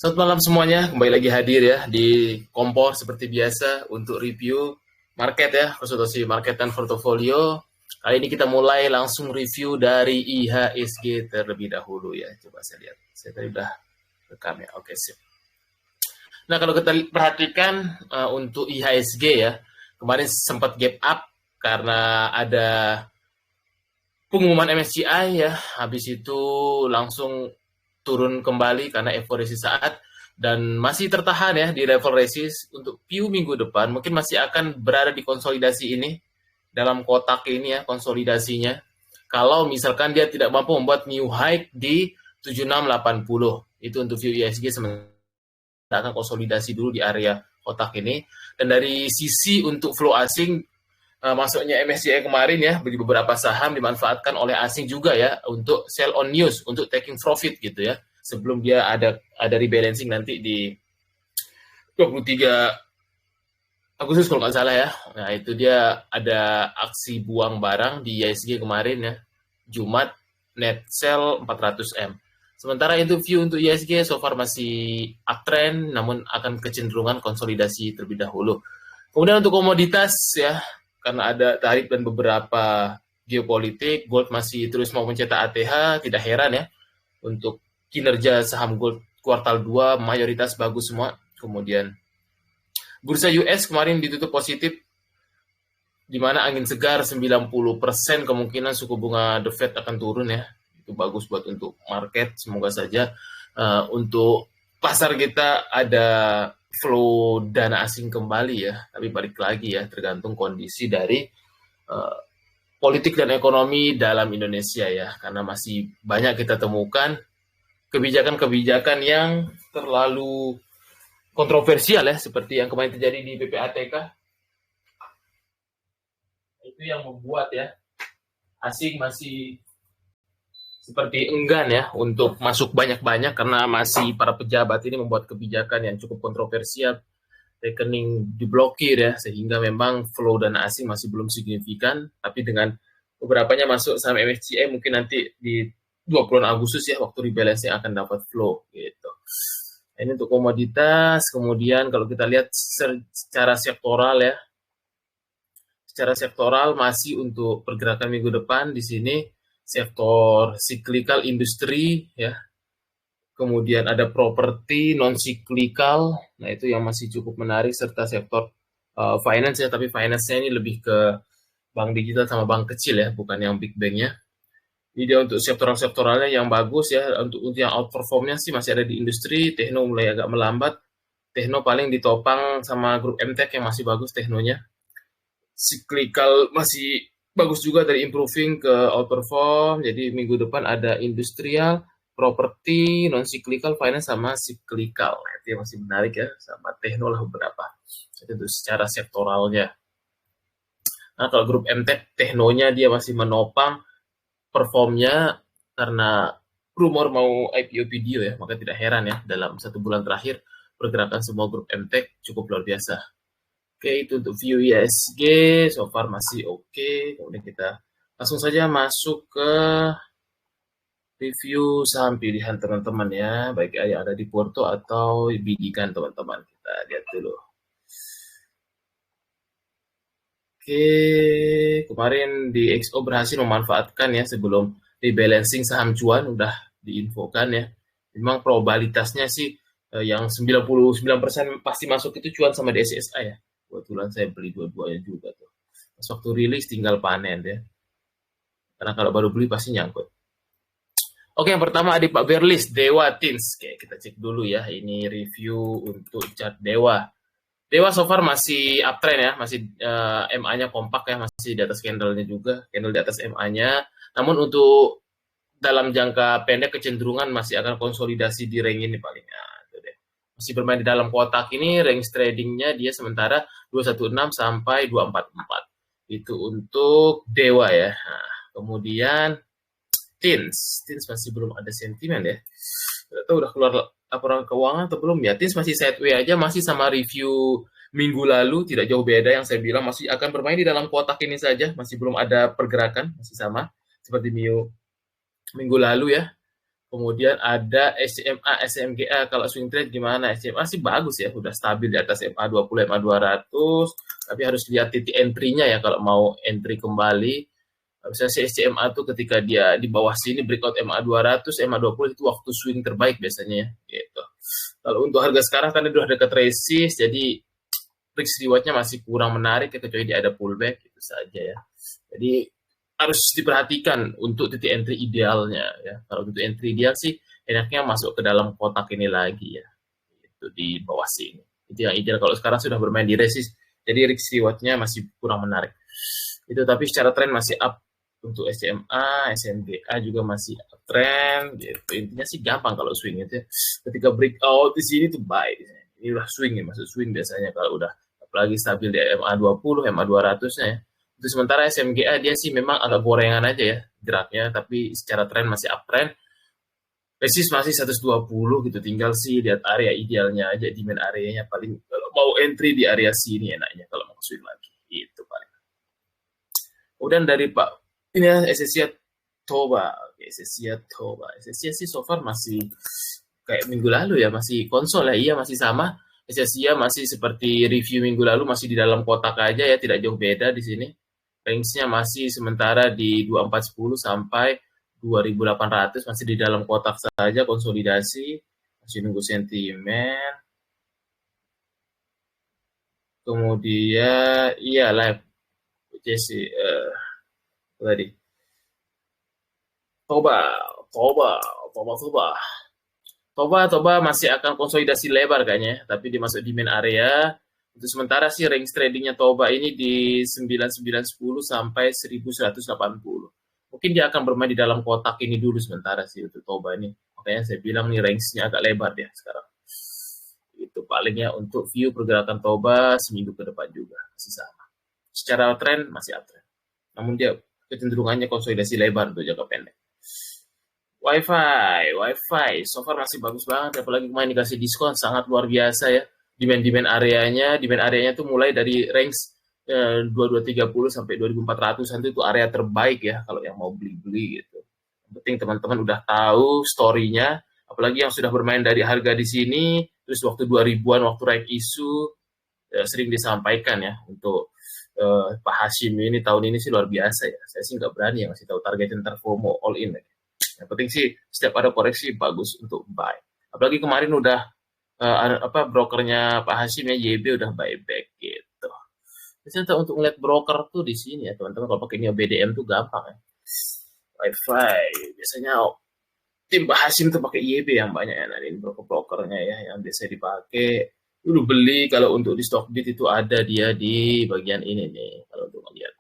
Selamat malam semuanya, kembali lagi hadir ya di Kompor seperti biasa untuk review market ya, konsultasi market dan portofolio. Kali ini kita mulai langsung review dari IHSG terlebih dahulu ya. Coba saya lihat, saya tadi udah rekam ya, oke sip. Nah kalau kita perhatikan untuk IHSG ya, kemarin sempat gap up karena ada pengumuman MSCI ya, habis itu langsung turun kembali karena euforia saat dan masih tertahan ya di level resist untuk view minggu depan mungkin masih akan berada di konsolidasi ini dalam kotak ini ya konsolidasinya. Kalau misalkan dia tidak mampu membuat new high di 7680 itu untuk view ISG sementara akan konsolidasi dulu di area kotak ini. Dan dari sisi untuk flow asing masuknya MSCI kemarin ya bagi beberapa saham dimanfaatkan oleh asing juga ya untuk sell on news untuk taking profit gitu ya sebelum dia ada rebalancing nanti di 23 Agustus kalau nggak salah ya. Nah itu dia ada aksi buang barang di ISG kemarin ya Jumat net sell 400M. Sementara itu view untuk ISG so far masih uptrend namun akan kecenderungan konsolidasi terlebih dahulu. Kemudian untuk komoditas ya karena ada tarif dan beberapa geopolitik, gold masih terus mau mencetak ATH, tidak heran ya. Untuk kinerja saham gold kuartal 2 mayoritas bagus semua. Kemudian bursa US kemarin ditutup positif di mana angin segar 90% kemungkinan suku bunga The Fed akan turun ya. Itu bagus buat untuk market, semoga saja untuk pasar kita ada flow dana asing kembali ya, tapi balik lagi ya tergantung kondisi dari politik dan ekonomi dalam Indonesia ya, karena masih banyak kita temukan kebijakan-kebijakan yang terlalu kontroversial ya, seperti yang kemarin terjadi di PPATK. Itu yang membuat ya asing masih seperti enggan ya untuk masuk banyak-banyak karena masih para pejabat ini membuat kebijakan yang cukup kontroversial, rekening diblokir ya, sehingga memang flow dana asing masih belum signifikan, tapi dengan beberapanya masuk saham MSCI mungkin nanti di 20 Agustus ya waktu rebalancing akan dapat flow gitu. Ini untuk komoditas. Kemudian kalau kita lihat secara sektoral ya, secara sektoral masih untuk pergerakan minggu depan di sini sektor cyclical industri ya, kemudian ada properti non cyclical, nah itu yang masih cukup menarik, serta sektor finance ya, tapi finance-nya ini lebih ke bank digital sama bank kecil ya, bukan yang big bank-nya. Jadi dia untuk sektoral-sektoralnya yang bagus ya, untuk yang outperformnya sih masih ada di industri, tekno mulai agak melambat, tekno paling ditopang sama grup MTech yang masih bagus teknonya. Cyclical masih bagus juga dari improving ke outperform. Jadi minggu depan ada industrial, properti, non cyclical, finance sama cyclical. Nah, itu yang masih menarik ya, sama tekno lah beberapa. Itu secara sektoralnya. Nah kalau grup MTech teknonya dia masih menopang performnya karena rumor mau IPO video ya, maka tidak heran ya dalam 1 bulan terakhir pergerakan semua grup MTech cukup luar biasa. Oke, itu untuk view ISG, so far masih oke. Kemudian kita langsung saja masuk ke review saham pilihan teman-teman ya, baik yang ada di Porto atau bidikan teman-teman. Kita lihat dulu. Oke, kemarin di XO berhasil memanfaatkan ya sebelum rebalancing saham cuan, udah diinfokan ya. Memang probabilitasnya sih yang 99% pasti masuk itu cuan sama DSSA ya. Kebetulan saya beli dua-duanya juga tuh. Pas waktu rilis tinggal panen ya. Karena kalau baru beli pasti nyangkut. Oke, yang pertama ada Pak Berlis, Dewa Teens. Oke, kita cek dulu ya. Ini review untuk chart Dewa. Dewa so far masih uptrend ya, masih MA-nya kompak ya, masih di atas candle-nya juga, candle di atas MA-nya. Namun untuk dalam jangka pendek kecenderungan masih akan konsolidasi di range ini paling ya. Masih bermain di dalam kotak ini, range tradingnya dia sementara 216 sampai 244. Itu untuk Dewa ya. Nah, kemudian Teens masih belum ada sentimen ya. Tidak tahu udah keluar laporan keuangan atau belum ya. Teens masih sideways aja, masih sama review minggu lalu, tidak jauh beda yang saya bilang, masih akan bermain di dalam kotak ini saja, masih belum ada pergerakan, masih sama seperti minggu lalu ya. Kemudian ada SMA, SMGA. Kalau swing trade gimana? SMA sih bagus ya, udah stabil di atas MA20, MA200. Tapi harus lihat titik entry-nya ya kalau mau entry kembali. Misalnya si SCMA tuh ketika dia di bawah sini breakout MA200, MA20 itu waktu swing terbaik biasanya ya. Gitu. Kalau untuk harga sekarang kan udah dekat resist, jadi risk reward-nya masih kurang menarik ya, kecuali dia ada pullback itu saja ya. Jadi harus diperhatikan untuk titik entry idealnya ya. Kalau titik entry ideal sih enaknya masuk ke dalam kotak ini lagi ya. Itu di bawah sini. Itu yang ideal. Kalau sekarang sudah bermain di resist, jadi risk reward-nya masih kurang menarik. Itu tapi secara tren masih up untuk SMA, SMGA juga masih uptrend gitu. Intinya sih gampang kalau swing itu. Ketika breakout di sini tuh buy. Ini udah swing ya, masuk swing biasanya kalau udah apalagi stabil di MA20, MA200-nya ya. Itu sementara SMGA dia sih memang agak gorengan aja ya geraknya, tapi secara tren masih uptrend. Resist masih 120 gitu, tinggal sih lihat area idealnya aja, demand areanya paling kalau mau entry di area sini enaknya kalau mau swing lagi. Itu paling. Kemudian dari Pak ini ya SSIA Toba, SSIA Toba, SSIA sih so far masih kayak minggu lalu ya, masih konsol ya, iya masih sama. SSIA masih seperti review minggu lalu, masih di dalam kotak aja ya, tidak jauh beda di sini. Range-nya masih sementara di 2410 sampai 2800, masih di dalam kotak saja, konsolidasi, masih nunggu sentimen. Kemudian iya live JC tadi. Toba masih akan konsolidasi lebar kayaknya, tapi dimasuk demand area. Untuk sementara sih range tradingnya Toba ini di 9910 sampai 1180. Mungkin dia akan bermain di dalam kotak ini dulu sementara sih untuk Toba ini. Makanya saya bilang nih range-nya agak lebar ya sekarang. Itu palingnya untuk view pergerakan Toba seminggu ke depan juga masih sama. Secara tren masih uptrend. Namun dia kecenderungannya konsolidasi lebar untuk jangka pendek. WiFi, so far masih bagus banget, apalagi kemarin dikasih diskon sangat luar biasa ya. Demand areanya tuh mulai dari range 2230 sampai 2400 itu area terbaik ya kalau yang mau beli-beli gitu. Yang penting teman-teman udah tahu story-nya, apalagi yang sudah bermain dari harga di sini, terus waktu 2000-an waktu rank isu sering disampaikan ya untuk Pak Hashim ini tahun ini sih luar biasa ya. Saya sih nggak berani ya ngasih tahu target ntar FOMO all in ya. Yang penting sih setiap ada koreksi bagus untuk buy. Apalagi kemarin udah brokernya Pak Hashim ya YB udah buyback gitu. Biasanya untuk ngeliat broker tuh di sini ya teman-teman, kalau pakai BDM tuh gampang ya. WiFi biasanya tim Pak Hashim tuh pakai YB yang banyak ya, nanti broker-brokernya ya yang biasa dipakai. Dulu beli kalau untuk di Stockbit itu ada dia di bagian ini nih kalau untuk melihat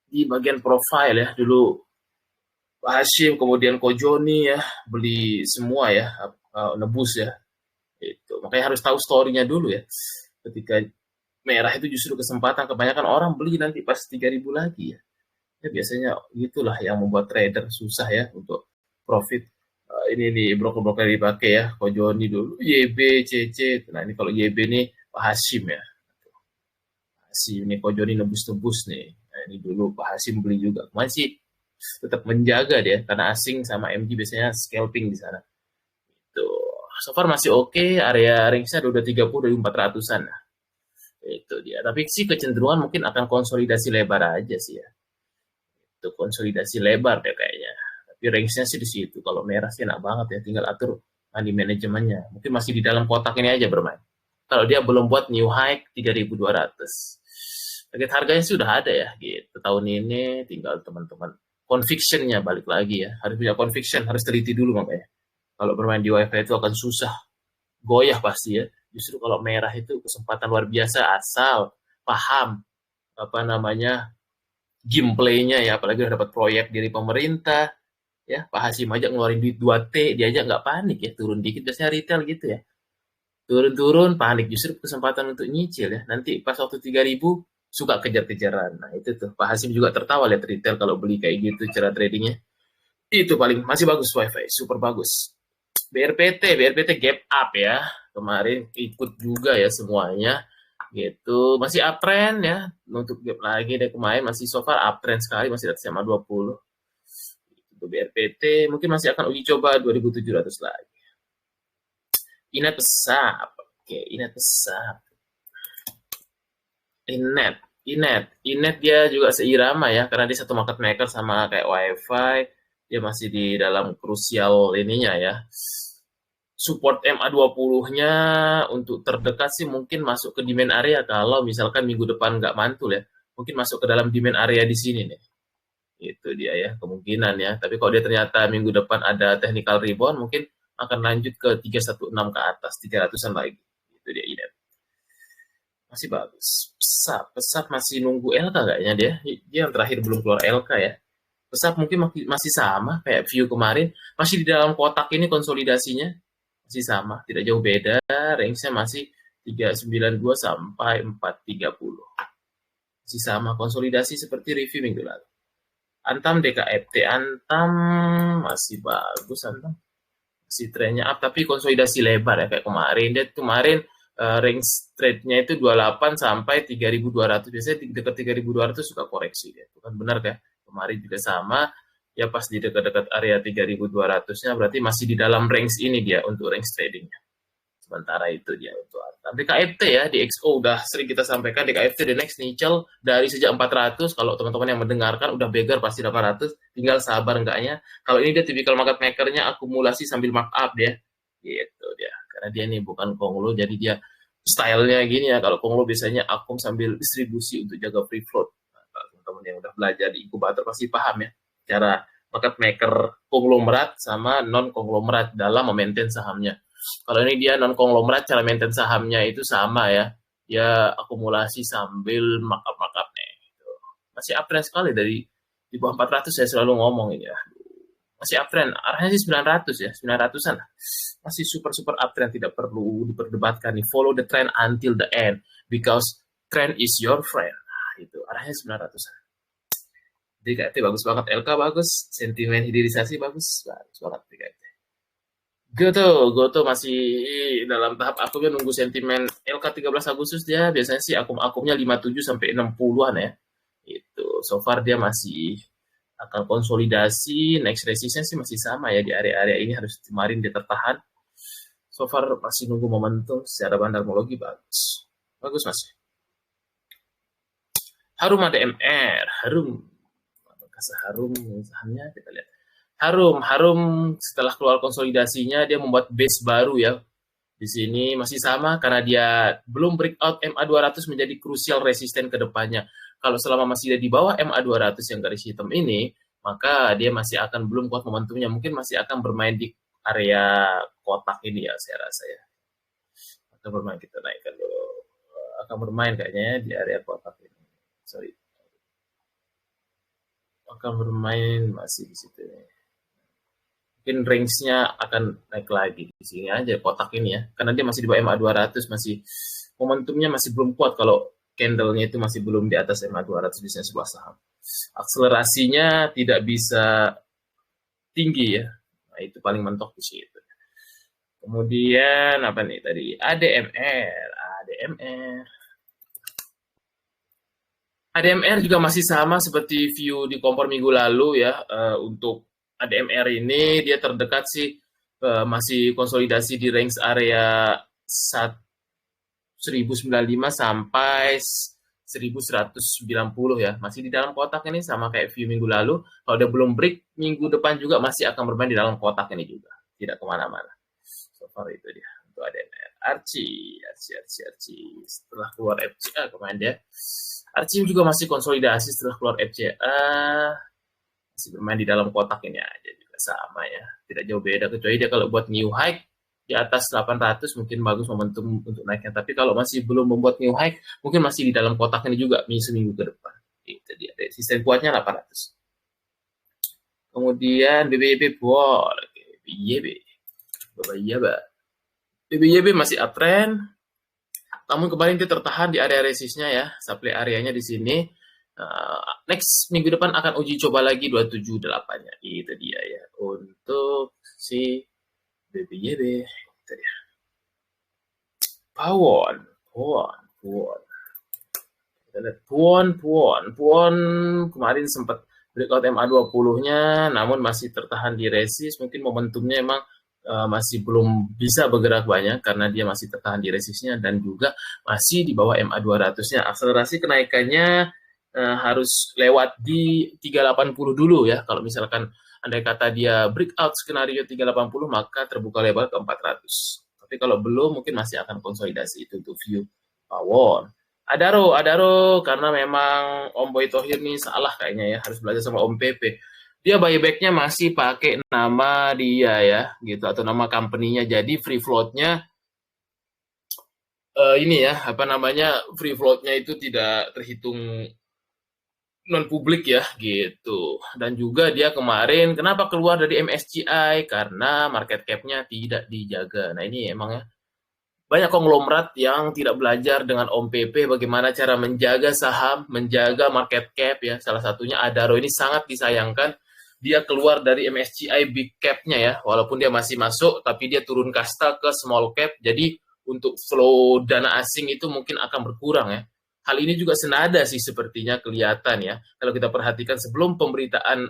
di bagian profile ya dulu Pak Hashim, kemudian Kojoni ya, beli semua ya, nebus ya. Itu. Makanya harus tahu story-nya dulu ya. Ketika merah itu justru kesempatan, kebanyakan orang beli nanti pas 3000 lagi ya. Ya biasanya itulah yang membuat trader susah ya untuk profit. Ini nih broker-broker yang dipakai ya, Kojoni dulu, YB, CC. Nah ini kalau YB nih Pak Hashim ya. Hashim ini Kojoni nebus-nebus nih. Nah ini dulu Pak Hashim beli juga. Kemarin sih tetap menjaga dia karena asing sama MG biasanya scalping di sana. Itu so far masih oke, area range-nya udah 30 dari 400-an. Nah, itu dia. Tapi sih kecenderungan mungkin akan konsolidasi lebar aja sih ya. Itu konsolidasi lebar deh kayaknya. Tapi range-nya sih di situ. Kalau merah sih enak banget ya, tinggal atur money manajemennya. Mungkin masih di dalam kotak ini aja bermain. Kalau dia belum buat new high 3200. Target harganya sudah ada ya gitu. Tahun ini tinggal teman-teman conviction-nya balik lagi ya. Harus punya conviction, harus teliti dulu makanya. Kalau bermain di WiFi itu akan susah. Goyah pasti ya. Justru kalau merah itu kesempatan luar biasa asal paham gameplay-nya ya. Apalagi udah dapat proyek dari pemerintah. Ya, Pak Hashim aja ngeluarin duit 2T, dia aja nggak panik ya. Turun dikit, biasanya retail gitu ya. Turun-turun, panik. Justru kesempatan untuk nyicil ya. Nanti pas waktu 3000 suka kejar-kejaran. Nah itu tuh Pak Hashim juga tertawa lihat retail kalau beli kayak gitu cara tradingnya. Itu paling masih bagus WiFi, super bagus. BRPT gap up ya. Kemarin ikut juga ya semuanya. Gitu. Masih uptrend ya. Untuk gap lagi deh kemarin masih so far uptrend sekali, masih di atas 20. Untuk BRPT mungkin masih akan uji coba 2.700 lagi. Inet pesat. Oke, Inet pesat. Inet dia juga seirama ya, karena dia satu market maker sama kayak WiFi. Dia masih di dalam krusial ininya ya. Support MA20-nya untuk terdekat sih mungkin masuk ke demand area kalau misalkan minggu depan nggak mantul ya. Mungkin masuk ke dalam demand area di sini nih. Itu dia ya, kemungkinan ya. Tapi kalau dia ternyata minggu depan ada technical rebound, mungkin akan lanjut ke 316 ke atas, 300-an lagi. Itu dia Inet. Masih bagus. Pesat masih nunggu LK kayaknya dia. Dia yang terakhir belum keluar LK ya. Pesat mungkin masih sama kayak view kemarin. Masih di dalam kotak ini konsolidasinya. Masih sama, tidak jauh beda. Range-nya masih 392 sampai 430. Masih sama, konsolidasi seperti review minggu lalu. Antam DKFT, Antam masih bagus, Antam. Masih trennya up, tapi konsolidasi lebar ya kayak kemarin. Dia kemarin range trade-nya itu 28 sampai 3.200. Biasanya dekat 3.200 suka koreksi dia. Itu kan benar kan? Kemarin juga sama. Ya pas di dekat-dekat area 3.200-nya berarti masih di dalam range ini dia untuk range tradingnya. Sementara itu dia untuk DKFT ya, di XO udah sering kita sampaikan DKFT the next nickel dari sejak 400. Kalau teman-teman yang mendengarkan udah beggar pasti 800, tinggal sabar enggaknya. Kalau ini dia typical market makernya akumulasi sambil markup dia. Gitu dia. Karena dia ini bukan konglo jadi dia stylenya gini ya. Kalau konglo biasanya akum sambil distribusi untuk jaga free float. Nah, kalau teman-teman yang udah belajar di inkubator pasti paham ya cara market maker konglomerat sama non konglomerat dalam memaintain sahamnya. Kalau ini dia non konglomerat, cara maintain sahamnya itu sama ya. Dia akumulasi sambil markup nih. Gitu. Masih uptrend sekali dari di bawah 400 saya selalu ngomong ini ya. Masih uptrend, arahnya sih 900 ya, 900-an. Masih super uptrend, tidak perlu diperdebatkan nih. Follow the trend until the end because trend is your friend. Nah, itu arahnya 900-an. DKT bagus banget, LK bagus, sentimen hilirisasi bagus banget DKT. Goto masih dalam tahap akumnya nunggu sentimen LK 13 Agustus dia biasanya sih akumnya 57 sampai 60-an ya. Itu so far dia masih akan konsolidasi, next resistance sih masih sama ya di area-area ini harus kemarin dia tertahan. So far masih nunggu momentum secara bandarmologi bagus. Bagus masih. Harum ada MR, Harum. Harum sahamnya kita lihat. Harum setelah keluar konsolidasinya dia membuat base baru ya. Di sini masih sama karena dia belum breakout MA200 menjadi krusial resisten ke depannya. Kalau selama masih ada di bawah MA200 yang garis hitam ini, maka dia masih akan belum kuat momentumnya. Mungkin masih akan bermain di area kotak ini ya saya rasa ya. Akan bermain, kita naikkan dulu. Akan bermain kayaknya ya di area kotak ini. Sorry. Akan bermain masih di situ nih. Mungkin range-nya akan naik lagi di sini aja kotak ini ya. Karena dia masih di bawah MA200, masih momentumnya masih belum kuat kalau candle-nya itu masih belum di atas MA200 di sebuah saham. Akselerasinya tidak bisa tinggi ya. Nah, itu paling mentok di situ. Kemudian apa nih tadi? ADMR. ADMR juga masih sama seperti view di kompor minggu lalu ya. Untuk ADMR ini dia terdekat sih masih konsolidasi di range area 1095 sampai 1190 ya. Masih di dalam kotak ini sama kayak view minggu lalu. Kalau udah belum break, minggu depan juga masih akan bermain di dalam kotak ini juga. Tidak kemana-mana. So far itu dia untuk ADMR. Archie. Setelah keluar FCA kemarin dia. Archie juga masih konsolidasi setelah keluar FCA. Masih bermain di dalam kotak ini aja juga sama ya. Tidak jauh beda kecuali dia kalau buat new high di atas 800 mungkin bagus momentum untuk naiknya. Tapi kalau masih belum membuat new high, mungkin masih di dalam kotak ini juga seminggu ke depan. Itu dia. Resisten kuatnya 800. Kemudian BBYB Bol. BBYB masih uptrend. Namun kemarin dia tertahan di area resistnya ya. Supply areanya di sini. Next minggu depan akan uji coba lagi 278-nya. Itu dia ya. Untuk si BBYB. Itu dia. Pawon. Kita lihat Puan kemarin sempat breakout MA20-nya, namun masih tertahan di resist. Mungkin momentumnya emang masih belum bisa bergerak banyak karena dia masih tertahan di resistnya dan juga masih di bawah MA200-nya. Akselerasi kenaikannya harus lewat di 380 dulu ya. Kalau misalkan andai kata dia breakout skenario 380, maka terbuka lebar ke 400. Tapi kalau belum, mungkin masih akan konsolidasi itu untuk view pawon. Adaro, karena memang Om Boy Thohir nih salah kayaknya ya, harus belajar sama Om Pepe. Dia buybacknya masih pakai nama dia ya, gitu, atau nama company-nya. Jadi free float-nya ini ya, apa namanya, free float-nya itu tidak terhitung non publik ya gitu. Dan juga dia kemarin kenapa keluar dari MSCI karena market cap-nya tidak dijaga. Nah, ini emang ya banyak konglomerat yang tidak belajar dengan Om PP bagaimana cara menjaga saham, menjaga market cap ya. Salah satunya Adaro ini sangat disayangkan. Dia keluar dari MSCI big cap-nya ya. Walaupun dia masih masuk, tapi dia turun kasta ke small cap. Jadi untuk flow dana asing itu mungkin akan berkurang ya. Hal ini juga senada sih sepertinya kelihatan ya. Kalau kita perhatikan sebelum pemberitaan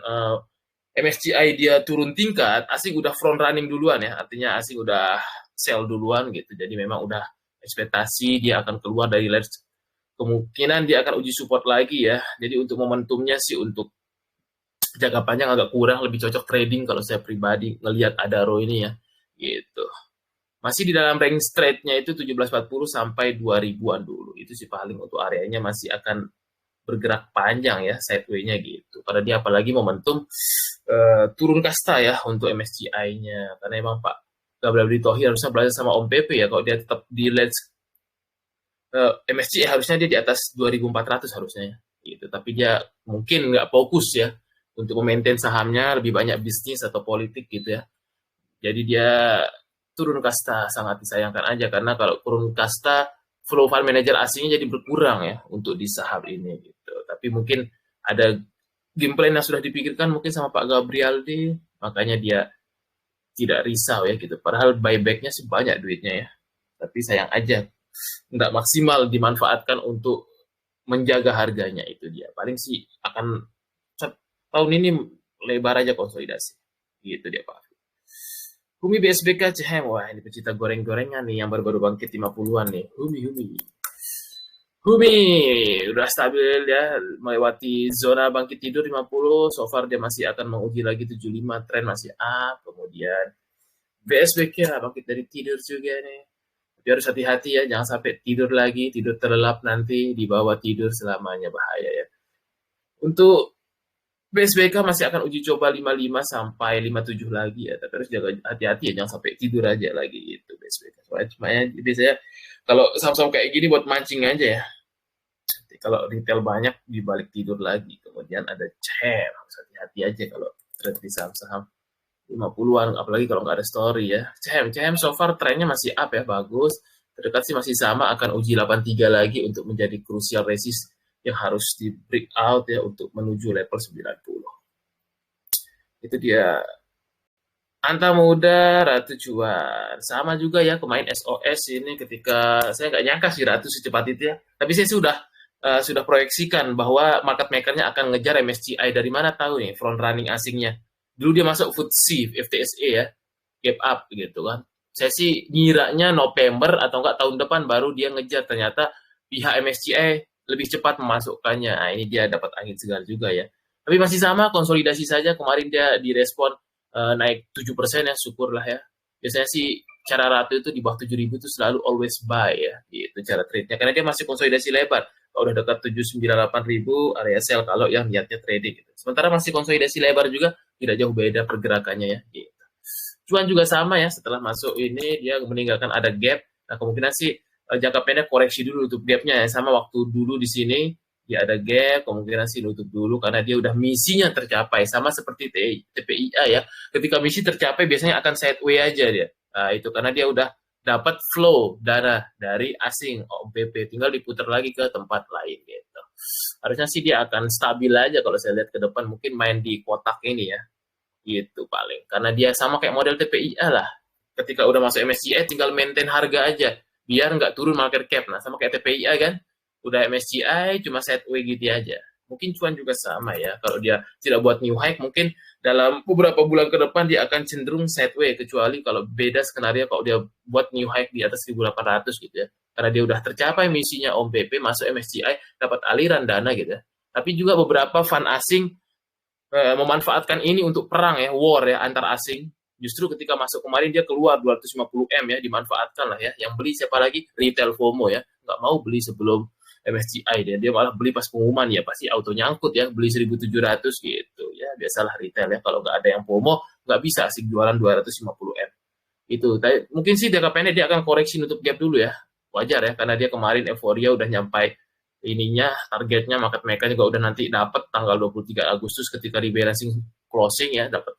MSCI dia turun tingkat, asing udah front running duluan ya. Artinya asing udah sell duluan gitu. Jadi memang udah ekspektasi dia akan keluar dari ledge. Kemungkinan dia akan uji support lagi ya. Jadi untuk momentumnya sih untuk jangka panjang agak kurang, lebih cocok trading kalau saya pribadi ngelihat Adaro ini ya. Gitu. Masih di dalam range trade-nya itu 1740 sampai 2000-an dulu. Itu sih paling untuk areanya masih akan bergerak panjang ya sideway-nya gitu. Karena dia apalagi momentum turun kasta ya untuk MSCI-nya. Karena emang Pak Gabriel Thohir harusnya belajar sama Om Pepe ya. Kalau dia tetap di ledge MSCI harusnya dia di atas 2400 harusnya ya. Gitu. Tapi dia mungkin nggak fokus ya untuk memaintain sahamnya, lebih banyak bisnis atau politik gitu ya. Jadi dia turun kasta sangat disayangkan aja karena kalau turun kasta flow fund manager asingnya jadi berkurang ya untuk di saham ini gitu. Tapi mungkin ada game plan yang sudah dipikirkan mungkin sama Pak Gabrialdi, makanya dia tidak risau ya gitu. Padahal buybacknya sih banyak duitnya ya. Tapi sayang aja nggak maksimal dimanfaatkan untuk menjaga harganya itu dia. Paling sih akan tahun ini lebar aja konsolidasi. Gitu dia Pak. Humi BSBK Cehem, wah ini pecinta goreng-gorengan nih yang baru-baru bangkit 50-an nih. Humi udah stabil ya melewati zona bangkit tidur 50, so far dia masih akan menguji lagi 75, tren masih up. Kemudian BSBK bangkit dari tidur juga nih. Tapi harus hati-hati ya, jangan sampai tidur lagi, tidur terlelap nanti di bawah tidur selamanya bahaya ya. Untuk BSBK masih akan uji coba 55 sampai 57 lagi ya, tapi harus jaga hati-hati ya, jangan sampai tidur aja lagi gitu BSBK. Soalnya cuma ya biasanya kalau saham-saham kayak gini buat mancing aja ya. Kalau retail banyak dibalik tidur lagi. Kemudian ada CHEM, harus hati-hati aja kalau trade di saham-saham 50-an, apalagi kalau nggak ada story ya. CHEM so far trennya masih up ya, bagus. Terdekat sih masih sama, akan uji 83 lagi untuk menjadi crucial resist yang harus di breakout ya untuk menuju level 90. Itu dia. Anta Muda, Ratu Cuan. Sama juga ya, kemarin SOS ini ketika, saya nggak nyangka sih Ratu secepat itu ya. Tapi saya sudah proyeksikan bahwa market maker-nya akan ngejar MSCI. Dari mana tahu nih front running asingnya. Dulu dia masuk FTSE, FTSE ya, gap up gitu kan. Saya sih ngiranya November atau enggak tahun depan baru dia ngejar. Ternyata pihak MSCI lebih cepat memasukkannya. Nah, ini dia dapat angin segar juga ya. Tapi masih sama, konsolidasi saja. Kemarin dia direspon naik 7% ya, syukurlah ya. Biasanya sih cara Ratu itu di bawah 7.000 itu selalu always buy ya, gitu cara trade-nya. Karena dia masih konsolidasi lebar. Kalau udah dekat 798.000 area sell kalau yang niatnya trading gitu. Sementara masih konsolidasi lebar juga, tidak jauh beda pergerakannya ya. Gitu. Cuan juga sama ya, setelah masuk ini dia meninggalkan ada gap. Nah, kemungkinan sih jangka pendek koreksi dulu untuk gapnya ya. Sama waktu dulu di sini dia ada gap, kemungkinan sih nutup dulu karena dia udah misinya tercapai. Sama seperti TPIA ya. Ketika misi tercapai biasanya akan sideway aja dia. Nah, itu karena dia udah dapat flow dana dari asing OBP, tinggal diputar lagi ke tempat lain gitu. Harusnya sih dia akan stabil aja kalau saya lihat ke depan, mungkin main di kotak ini ya. Gitu paling. Karena dia sama kayak model TPIA lah. Ketika udah masuk MSCI tinggal maintain harga aja biar nggak turun market cap. Nah, sama kayak TPIA kan. Udah MSCI cuma sideway gitu aja. Mungkin cuan juga sama ya. Kalau dia tidak buat new high, mungkin dalam beberapa bulan ke depan dia akan cenderung sideways, kecuali kalau beda skenario kalau dia buat new high di atas 1.800 gitu ya. Karena dia udah tercapai misinya Om PP masuk MSCI, dapat aliran dana gitu ya. Tapi juga beberapa fund asing memanfaatkan ini untuk perang ya, war ya, antar asing. Justru ketika masuk kemarin dia keluar 250 M ya, dimanfaatkan lah ya. Yang beli siapa lagi? Retail FOMO ya. Nggak mau beli sebelum MSCI dia malah beli pas pengumuman ya, pasti auto nyangkut ya, beli 1.700 gitu ya. Biasalah retail ya, kalau nggak ada yang FOMO nggak bisa asik jualan 250 M. Itu mungkin sih jangka pendek dia akan koreksi nutup gap dulu ya. Wajar ya, karena dia kemarin euforia udah nyampai ininya, targetnya market maker juga udah nanti dapat tanggal 23 Agustus ketika rebalancing closing ya, dapat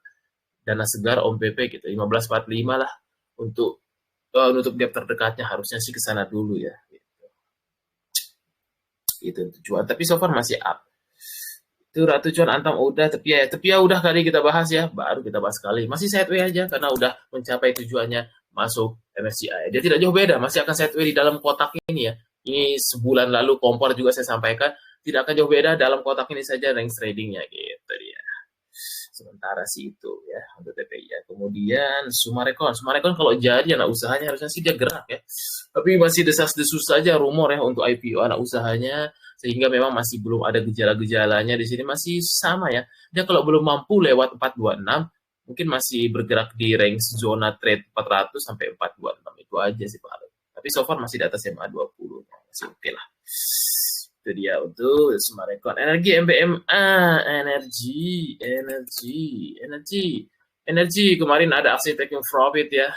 dana segar Om PP gitu 1545 lah untuk nutup gap terdekatnya, harusnya sih ke sana dulu ya gitu tujuan. Tapi so far masih up. Itu Ratu Cuan Antam udah, tapi ya udah kali kita bahas ya, baru kita bahas kali. Masih sideways aja karena udah mencapai tujuannya masuk MSCI. Dia tidak jauh beda, masih akan sideways di dalam kotak ini ya. Ini sebulan lalu kompor juga saya sampaikan, tidak akan jauh beda dalam kotak ini saja range tradingnya gitu dia. Sementara sih itu ya untuk TPI ya. Kemudian Sumarekon kalau jadi anak usahanya harusnya sih dia gerak ya. Tapi masih desas-desus saja rumor ya untuk IPO anak usahanya, sehingga memang masih belum ada gejala-gejalanya di sini, masih sama ya. Dia kalau belum mampu lewat 426 mungkin masih bergerak di range zona trade 400 sampai 426 itu aja sih Pak. Tapi so far masih di atas MA20, masih oke lah. Itu dia untuk Sumarekon. Energi MBMA, energi kemarin ada aksi taking profit ya,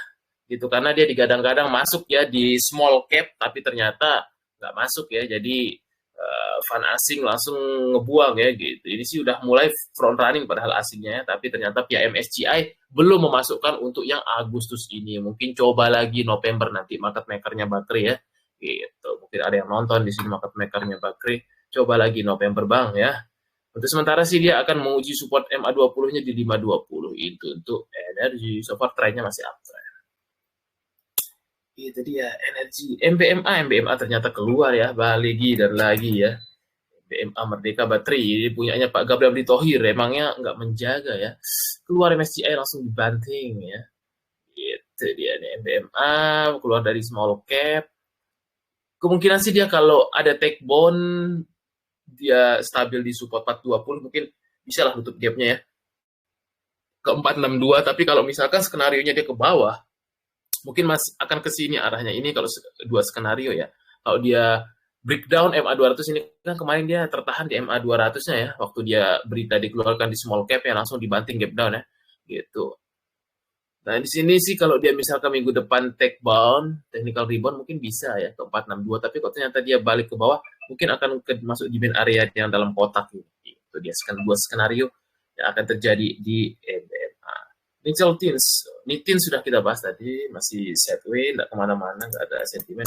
gitu karena dia digadang-gadang masuk ya di small cap, tapi ternyata nggak masuk ya, jadi fund asing langsung ngebuang ya gitu. Ini sih udah mulai front running padahal asingnya, tapi ternyata pihak MSCI belum memasukkan untuk yang Agustus ini. Mungkin coba lagi November nanti market makernya Bakri ya. Gitu. Mungkin ada yang nonton di sini market makernya Bakri. Coba lagi November Bang ya. Untuk sementara sih dia akan menguji support MA20-nya di 520. Itu untuk energi. So far trennya masih uptrend. Itu dia energi. MBMA ternyata keluar ya, lagi dan lagi ya. BMA Merdeka Bateri, ini punyanya Pak Gabriel Thohir, emangnya nggak menjaga ya. Keluar MSCI langsung dibanting ya. Itu dia nih MBMA, keluar dari small cap. Kemungkinan sih dia kalau ada take bond, dia stabil di support 420, mungkin bisa lah tutup gapnya ya. Ke 462, tapi kalau misalkan skenario-nya dia ke bawah, mungkin masih akan ke sini arahnya. Ini kalau dua skenario ya. Kalau dia breakdown MA200 ini kan kemarin dia tertahan di MA200-nya ya, waktu dia berita dikeluarkan di small cap ya langsung dibanting gap down ya. Gitu. Nah, di sini sih kalau dia misalkan minggu depan take bound, technical rebound mungkin bisa ya ke 462, tapi kalau ternyata dia balik ke bawah, mungkin akan masuk di band area yang dalam kotak ini. Itu dia dua skenario yang akan terjadi di MBMA. Nitin sudah kita bahas tadi, masih sideways, nggak kemana-mana, nggak ada sentimen.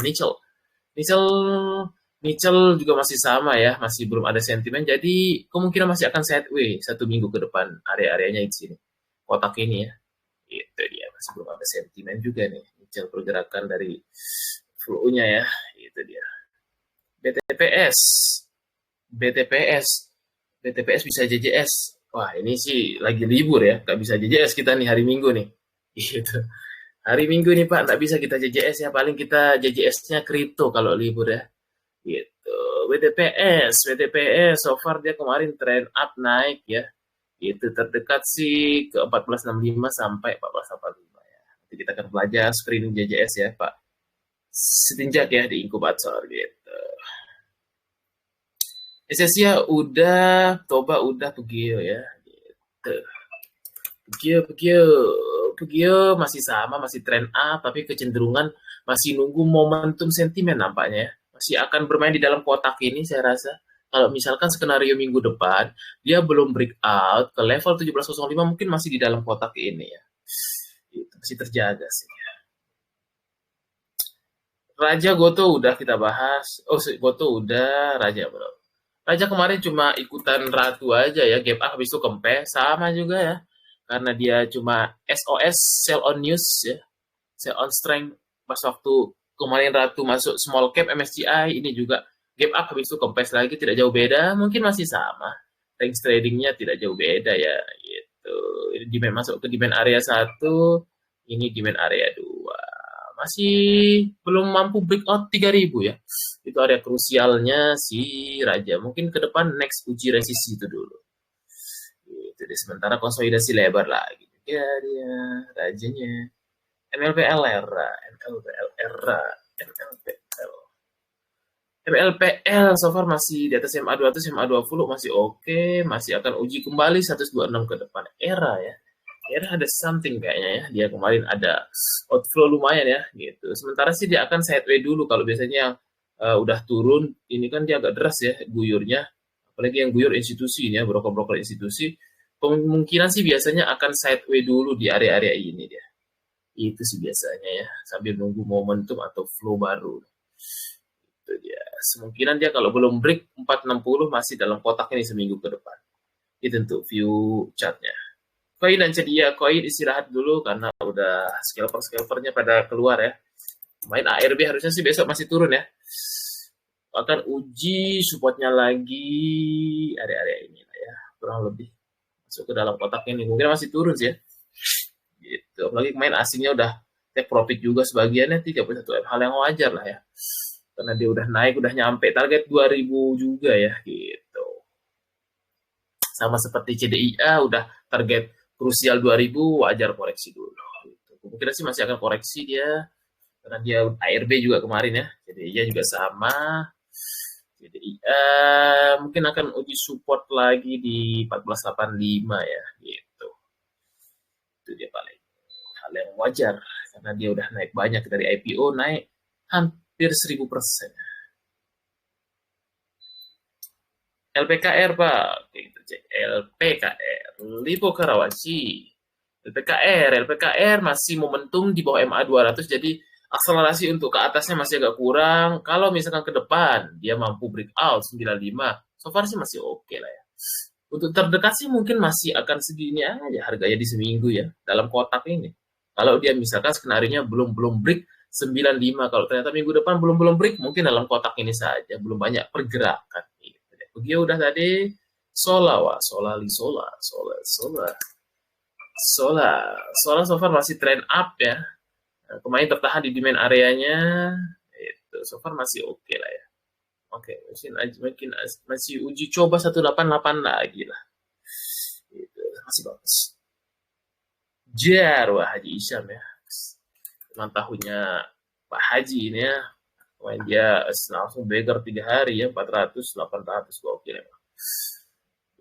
Nichel juga masih sama ya, masih belum ada sentimen, jadi kemungkinan masih akan sideways 1 minggu ke depan area-areanya di sini, kotak ini ya. Itu dia, masih belum ada sentimen juga nih, Nichel pergerakan dari flow-nya ya, itu dia. BTPS bisa JJS. Wah, ini sih lagi libur ya, nggak bisa JJS kita nih hari Minggu nih. Gitu. Hari Minggu nih Pak, nggak bisa kita JJS ya, paling kita JJS-nya kripto kalau libur ya. Gitu. BTPS so far dia kemarin trend up naik ya. Itu terdekat sih ke 1465 sampai 1485 ya. Nanti kita akan belajar screening JJS ya Pak. Setinjak ya di inkubator gitu. Esesia udah, Toba udah, Pegio ya. Gitu. Pegio masih sama, masih trend up, tapi kecenderungan masih nunggu momentum sentimen nampaknya ya. Masih akan bermain di dalam kotak ini saya rasa. Kalau misalkan skenario minggu depan, dia belum breakout ke level 1705, mungkin masih di dalam kotak ini ya. Itu masih terjaga sih. Raja Goto udah kita bahas. Oh, Goto udah, Raja belum. Raja kemarin cuma ikutan ratu aja ya, gap up habis itu kempe, sama juga ya. Karena dia cuma SOS, sell on news ya. Sell on strength pas waktu kemarin ratu masuk small cap MSCI, ini juga gap up habis itu kempes lagi, tidak jauh beda, mungkin masih sama. Range tradingnya tidak jauh beda ya, gitu. Ini demand masuk ke demand area 1, ini demand area 2. Masih belum mampu breakout 3000 ya. Itu area krusialnya si Raja. Mungkin ke depan next uji resisi itu dulu. Gitu deh. Sementara konsolidasi lebar lagi. Ya dia rajanya. MLPL era, MLPL era, MLPL. MLPL so far masih di atas MA200, MA20 masih oke, masih akan uji kembali 126 ke depan. Era ya. Era ada something kayaknya ya. Dia kemarin ada outflow lumayan ya gitu. Sementara sih dia akan sideway dulu kalau biasanya yang udah turun, ini kan dia agak deras ya guyurnya. Apalagi yang guyur institusi ini ya, broker-broker institusi. Kemungkinan sih biasanya akan sideway dulu di area-area ini dia. Itu sih biasanya ya, sambil nunggu momentum atau flow baru. Itu dia. Kemungkinan dia kalau belum break 460 masih dalam kotak ini seminggu ke depan. Itu untuk view chartnya. Koin dan cedia, koin istirahat dulu karena udah scalper-scalpernya pada keluar ya. Main ARB harusnya sih besok masih turun ya. Akan uji supportnya lagi area-area ini lah ya, kurang lebih masuk ke dalam kotak ini. Mungkin masih turun sih ya. Gitu. Apalagi main asingnya udah take profit juga sebagiannya 31 M, hal yang wajar lah ya. Karena dia udah naik, udah nyampe target 2000 juga ya gitu. Sama seperti CDIA udah target krusial 2000, wajar koreksi dulu. Kemungkinan sih masih akan koreksi dia, karena dia ARB juga kemarin ya, jadi dia juga sama. Jadi mungkin akan uji support lagi di 1485 ya, gitu. Itu dia paling hal yang wajar, karena dia udah naik banyak dari IPO, naik hampir 1000%. LPKR Pak, kita cek LPKR, Lipo Karawaci. LPKR masih momentum di bawah MA 200, jadi akselerasi untuk ke atasnya masih agak kurang. Kalau misalkan ke depan dia mampu breakout 95, so far sih masih oke lah ya. Untuk terdekat sih mungkin masih akan segini aja harganya di seminggu ya dalam kotak ini. Kalau dia misalkan skenario-nya belum break 95, kalau ternyata minggu depan belum break, mungkin dalam kotak ini saja, belum banyak pergerakan. Begitu udah tadi Sola so far masih trend up ya. Kemarin tertahan di demand areanya, itu so far masih oke lah ya. Oke, mungkin masih uji coba 188 lagi lah. Itu masih bagus. Jar, wah Haji Isyam ya. Teman tahunnya Pak Haji ini ya. Kemarin dia langsung beggar 3 hari ya, 400, 800, oke ya.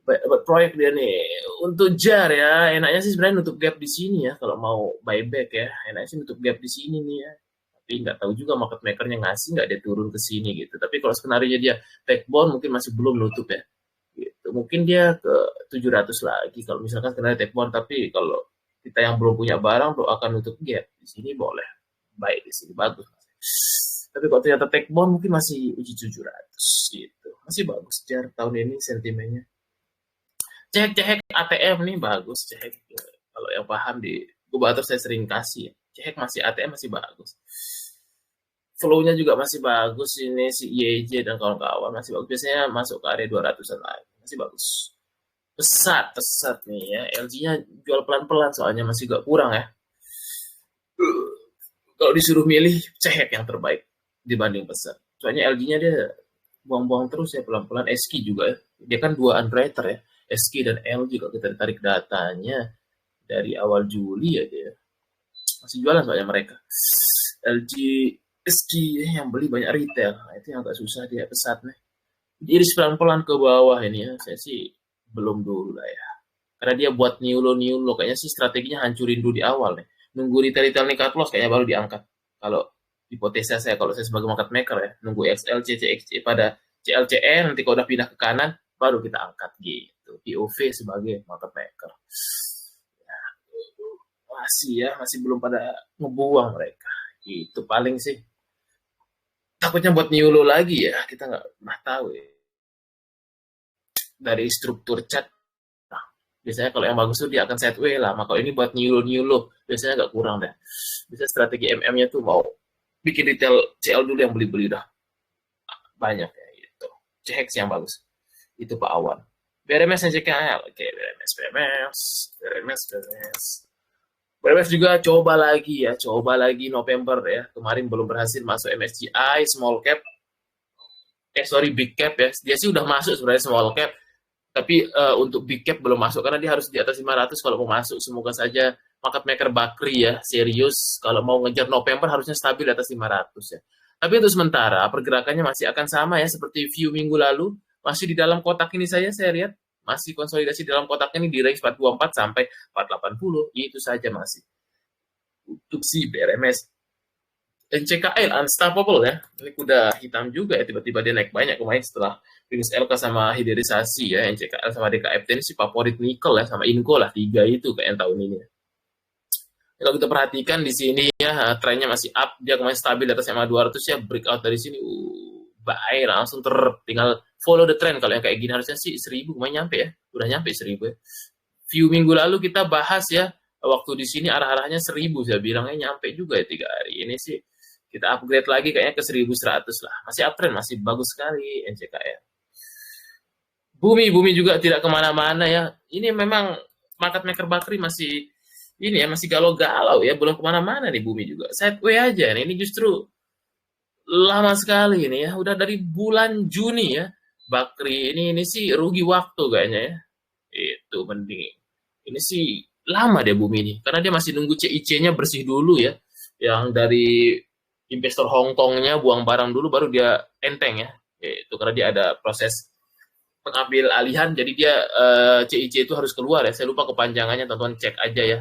Buat proyek dia nih untuk Jar ya, enaknya sih sebenarnya nutup gap di sini ya kalau mau buyback ya, enaknya sih nutup gap di sini nih ya, tapi nggak tahu juga market makernya ngasih nggak dia turun ke sini gitu. Tapi kalau skenario dia take bond mungkin masih belum nutup ya gitu, mungkin dia ke 700 lagi kalau misalkan skenario take bond. Tapi kalau kita yang belum punya barang tuh akan nutup gap di sini, boleh baik di sini, bagus. Tapi kalau ternyata take bond mungkin masih uji 700 gitu, masih bagus Jar tahun ini sentimennya. Cehek ATM nih bagus, cehek kalau yang paham di Kubator saya sering kasih ya. Cehek masih ATM masih bagus. Flow-nya juga masih bagus, ini si IEJ dan kawan-kawan masih bagus. Biasanya masuk ke area 200-an lagi, masih bagus. Pesat nih ya. LG-nya jual pelan-pelan soalnya masih gak kurang ya. Kalau disuruh milih cehek yang terbaik dibanding pesat. Soalnya LG-nya dia buang-buang terus ya pelan-pelan. SQ juga ya. Dia kan 2 underwriter ya. SQ dan LG kalau kita tarik datanya dari awal Juli ya dia masih jualan soalnya mereka. LG SQ yang beli banyak retail, nah, itu yang agak susah dia pesatnya. Diiris pelan-pelan ke bawah ini ya, saya sih belum dulu lah ya. Karena dia buat new low kayaknya sih strateginya hancurin dulu di awal nih. Nunggu retail nih cut loss kayaknya baru diangkat. Kalau hipotesa saya, kalau saya sebagai market maker ya, nunggu XLC, CXC pada CLCN, nanti kalau udah pindah ke kanan baru kita angkat gitu. POV sebagai market maker. Ya, masih belum pada ngebuang mereka. Itu paling sih. Takutnya buat new low lagi ya, kita nggak pernah tahu ya. Dari struktur chart, nah, biasanya kalau yang bagus tuh dia akan sideway lah. Maka ini buat new low, biasanya agak kurang deh. Bisa strategi MM-nya tuh mau bikin retail CL dulu yang beli-beli dah banyak ya. CHEX yang bagus. Itu Pak Awan. BRMS NCKL. Oke, BRMS juga coba lagi November ya. Kemarin belum berhasil masuk MSCI small cap. Big cap ya. Dia sih udah masuk sebenarnya small cap. Tapi untuk big cap belum masuk karena dia harus di atas 500 kalau mau masuk. Semoga saja market maker Bakri ya serius kalau mau ngejar November harusnya stabil di atas 500 ya. Tapi untuk sementara pergerakannya masih akan sama ya seperti view minggu lalu, masih di dalam kotak ini saya lihat masih konsolidasi di dalam kotak ini di range 424 sampai 480, itu saja masih. Untuk si BRMS NCKL unstoppable ya. Ini kuda hitam juga ya, tiba-tiba dia naik banyak kemarin setelah rilis LK sama hilirisasi ya. NCKL sama DKFT ini sih favorit nikel ya, sama Inco lah, 3 itu kayak tahun ini. Kalau kita perhatikan di sini ya, trennya masih up, dia kemarin stabil di atas MA 200 ya, breakout dari sini, buy langsung tinggal follow the trend. Kalau yang kayak gini harusnya sih 1000 kemarin nyampe ya, udah nyampe 1000 ya. View minggu lalu kita bahas ya, waktu di sini arah-arahnya 1000 saya bilangnya nyampe juga ya 3 hari. Ini sih kita upgrade lagi kayaknya ke 1100 lah. Masih uptrend, masih bagus sekali NCKL. Bumi juga tidak kemana-mana ya. Ini memang market maker Bakri masih ini ya, masih galau-galau ya, belum kemana-mana nih Bumi juga. Sideway aja nih, ini justru lama sekali ini ya. Udah dari bulan Juni ya. Bakri ini sih rugi waktu kayaknya ya. Itu mending. Ini sih lama deh Bumi ini. Karena dia masih nunggu CIC-nya bersih dulu ya. Yang dari investor Hong Kong-nya buang barang dulu baru dia enteng ya. Itu karena dia ada proses pengambil alihan, jadi dia CIC itu harus keluar ya. Saya lupa kepanjangannya, teman-teman cek aja ya.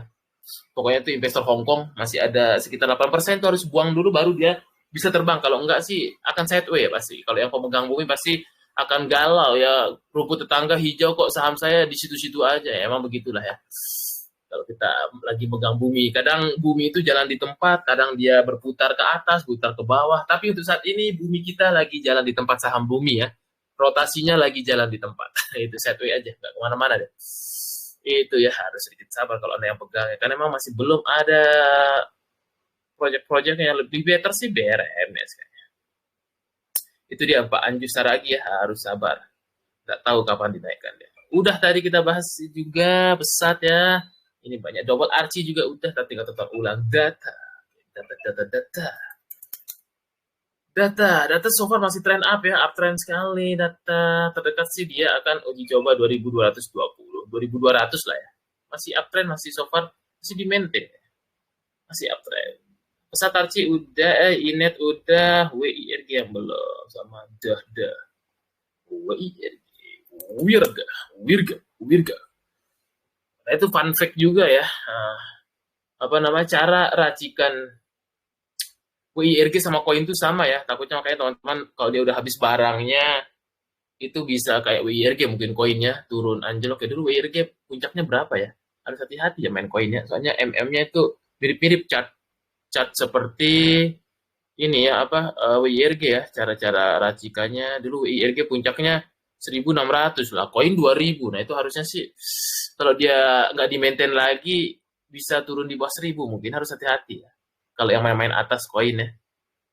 Pokoknya itu investor Hong Kong masih ada sekitar 8% itu harus buang dulu baru dia bisa terbang. Kalau enggak sih akan sideway ya pasti. Kalau yang pemegang Bumi pasti akan galau ya. Rumput tetangga hijau kok saham saya di situ-situ aja ya. Emang begitulah ya. Kalau kita lagi megang Bumi, kadang Bumi itu jalan di tempat, kadang dia berputar ke atas, putar ke bawah. Tapi untuk saat ini Bumi kita lagi jalan di tempat saham Bumi ya. Rotasinya lagi jalan di tempat. Itu sideway aja, nggak kemana-mana deh. Itu ya harus sedikit sabar kalau Anda yang pegang ya. Karena memang masih belum ada proyek-proyek yang lebih better sih BRMS kayaknya. Itu dia Pak Anju Saragi ya, harus sabar. Nggak tahu kapan dinaikkan deh. Udah tadi kita bahas juga pesat ya. Ini banyak double RC juga udah, tapi tinggal tonton ulang data so far masih trend up ya, uptrend sekali. Data terdekat sih dia akan uji coba 2220, 2200 lah ya. Masih uptrend, masih so far masih di maintain. Masih uptrend. Pesat RC udah, Inet udah, WIRG yang belum, sama WIRG, Wirga. Nah, itu fun fact juga ya. Cara racikan WIRG sama koin itu sama ya. Takutnya makanya teman-teman kalau dia udah habis barangnya itu bisa kayak WIRG, mungkin koinnya turun anjlok. Ya dulu WIRG puncaknya berapa ya? Harus hati-hati ya main koinnya. Soalnya MM-nya itu mirip-mirip chart seperti ini ya WIRG ya. Cara-cara racikannya dulu WIRG puncaknya 1600 lah, koin 2000. Nah itu harusnya sih kalau dia nggak di-maintain lagi bisa turun di bawah 1000, mungkin harus hati-hati ya. Kalau yang main-main atas koin ya.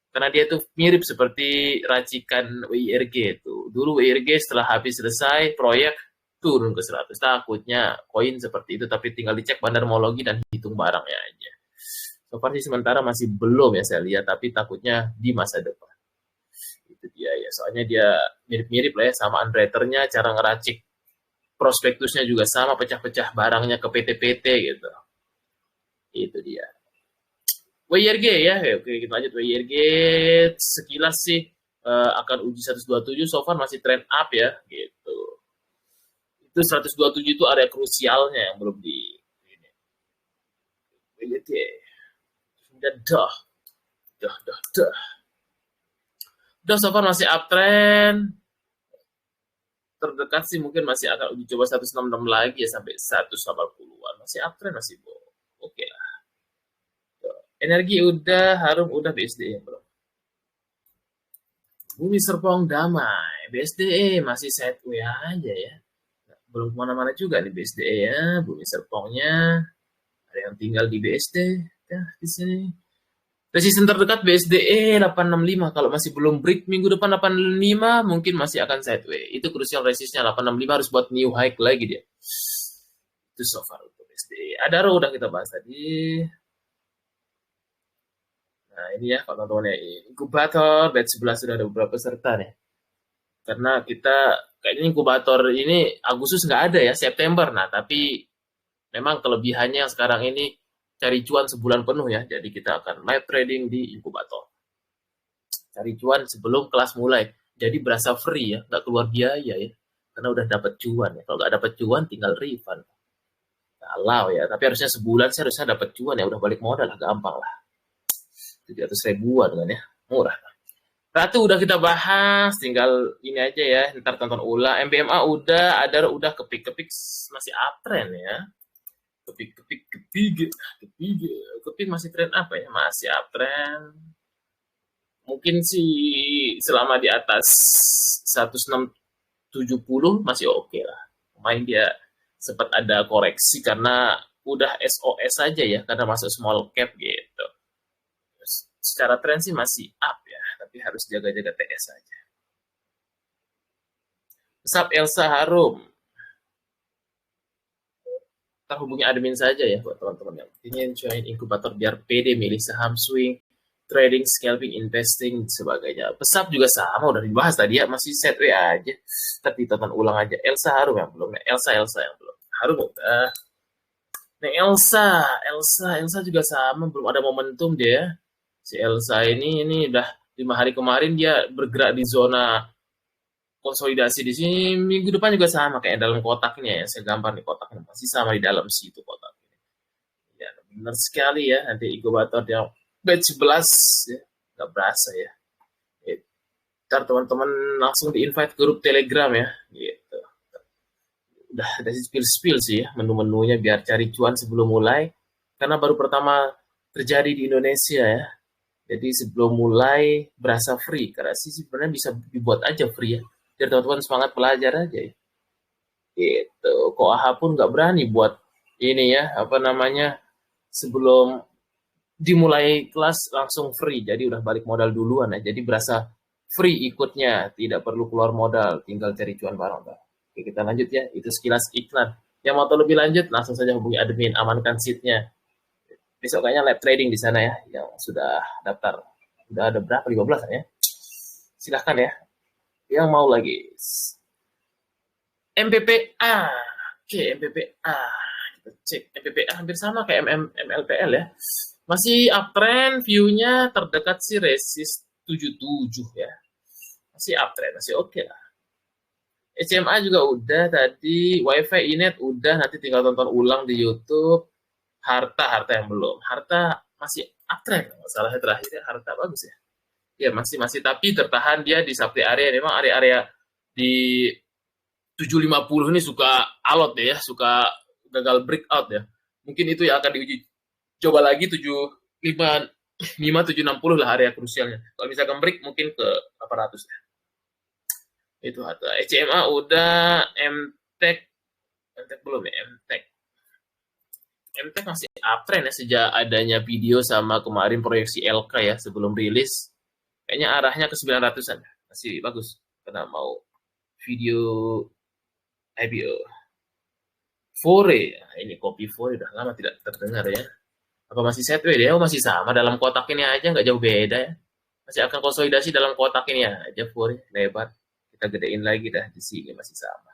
Karena dia tuh mirip seperti racikan WIRG itu. Dulu WIRG setelah habis selesai proyek turun ke 100. Takutnya koin seperti itu, tapi tinggal dicek bandarmologi dan hitung barangnya aja. So far sih sementara masih belum ya saya lihat, tapi takutnya di masa depan. Itu dia ya, soalnya dia mirip-mirip lah ya sama Unwriter-nya, cara ngeracik prospektusnya juga sama, pecah-pecah barangnya ke PT-PT gitu. Itu dia. WIRG ya, oke kita lanjut. WIRG sekilas sih akan uji 127, so far masih trend up ya gitu. Itu 127 itu area krusialnya yang belum di ini. WIRG udah so far masih uptrend. Terdekat sih mungkin masih akan uji coba 166 lagi ya sampai 180-an. Masih uptrend, masih oke lah. Energi udah, Harum udah, BSDE belum. Bumi Serpong Damai, BSDE masih sideway aja ya. Belum kemana-mana juga nih BSDE ya, Bumi Serpongnya. Ada yang tinggal di BSD ya di sini. Resisten terdekat BSDE 865. Kalau masih belum break minggu depan 865, mungkin masih akan sideways. Itu crucial resistnya 865 harus buat new high lagi dia. Itu so far untuk BSDE. Adaro udah kita bahas tadi. Nah ini ya kalau teman-teman ya, inkubator batch 11 sudah ada beberapa peserta nih. Karena kita kayaknya inkubator ini Agustus nggak ada ya, September. Nah tapi memang kelebihannya sekarang ini cari cuan sebulan penuh ya. Jadi kita akan live trading di inkubator. Cari cuan sebelum kelas mulai. Jadi berasa free ya, nggak keluar biaya ya. Karena udah dapat cuan ya. Kalau nggak dapat cuan tinggal refund. Kalau ya, tapi harusnya sebulan sih harusnya dapat cuan ya. Udah balik modal lah, gampang lah. 700 ribuan kan ya, murah. Ratu udah kita bahas, tinggal ini aja ya, ntar tonton ulang. MBMA udah, Adar udah, kepik-kepik masih uptrend ya. Kepik masih tren apa ya? Masih uptrend. Mungkin sih selama di atas 1670 masih oke lah. Main dia sempat ada koreksi karena udah SOS aja ya, karena masuk small cap gitu. Secara tren sih masih up ya, tapi harus jaga-jaga TS aja. Sub Elsa Harum. Kita hubungi admin saja ya buat teman-teman yang ingin join inkubator biar pede milih saham swing, trading, scalping, investing, sebagainya. Pesap juga sama, udah dibahas tadi ya, masih set way aja. Tapi tonton ulang aja. Elsa Harum yang belum, Elsa yang belum. Harum udah. Nah, Elsa juga sama, belum ada momentum dia. Si Elsa ini udah 5 hari kemarin dia bergerak di zona konsolidasi di sini. Minggu depan juga sama kayak dalam kotaknya ya. Saya gambar nih kotaknya masih sama di dalam situ kotak. Ya, benar sekali ya. Nanti inkubator yang batch 11 ya, nggak berasa ya. Ntar teman-teman langsung di invite grup Telegram ya, gitu. Udah ada spill sih ya menu-menunya biar cari cuan sebelum mulai. Karena baru pertama terjadi di Indonesia ya. Jadi sebelum mulai berasa free, karena sih sebenarnya bisa dibuat aja free ya. Biar teman-teman semangat belajar aja ya. Gitu. Kok AHA pun nggak berani buat ini ya, apa namanya, sebelum dimulai kelas langsung free. Jadi udah balik modal duluan ya. Jadi berasa free ikutnya, tidak perlu keluar modal, tinggal cari cuan bareng. Oke, kita lanjut ya. Itu sekilas iklan. Yang mau tahu lebih lanjut, langsung saja hubungi admin, amankan seatnya. Besok kayaknya live trading di sana ya, yang sudah daftar. Udah ada berapa? 15 ya? Silahkan ya. Yang mau lagi. MPPA. Oke, MPPA. Kita cek. MPPA hampir sama kayak MLPL ya. Masih uptrend, view-nya terdekat sih resist 77 ya. Masih uptrend, masih oke lah. HMA juga udah tadi, WiFi Inet udah, nanti tinggal tonton ulang di YouTube. Harta yang belum. Harta masih uptrend, masalahnya terakhir ya, Harta bagus ya. Ya masih tapi tertahan dia di supply area. Memang area-area di 750 ini suka alot ya, suka gagal breakout ya. Mungkin itu yang akan diuji coba lagi 760 lah area krusialnya. Kalau misalkan break mungkin ke 800 ya. Itu Harta. HMA udah, MTech belum ya, MTech masih uptrend ya sejak adanya video sama kemarin proyeksi LK ya sebelum rilis. Kayaknya arahnya ke 900-an. Masih bagus karena mau video IPO. Fore, ini kopi Fore udah lama tidak terdengar ya. Apa masih sideways ya? Oh, masih sama dalam kotak ini aja, nggak jauh beda ya. Masih akan konsolidasi dalam kotak ini aja Fore, lebar. Kita gedein lagi dah di sini masih sama.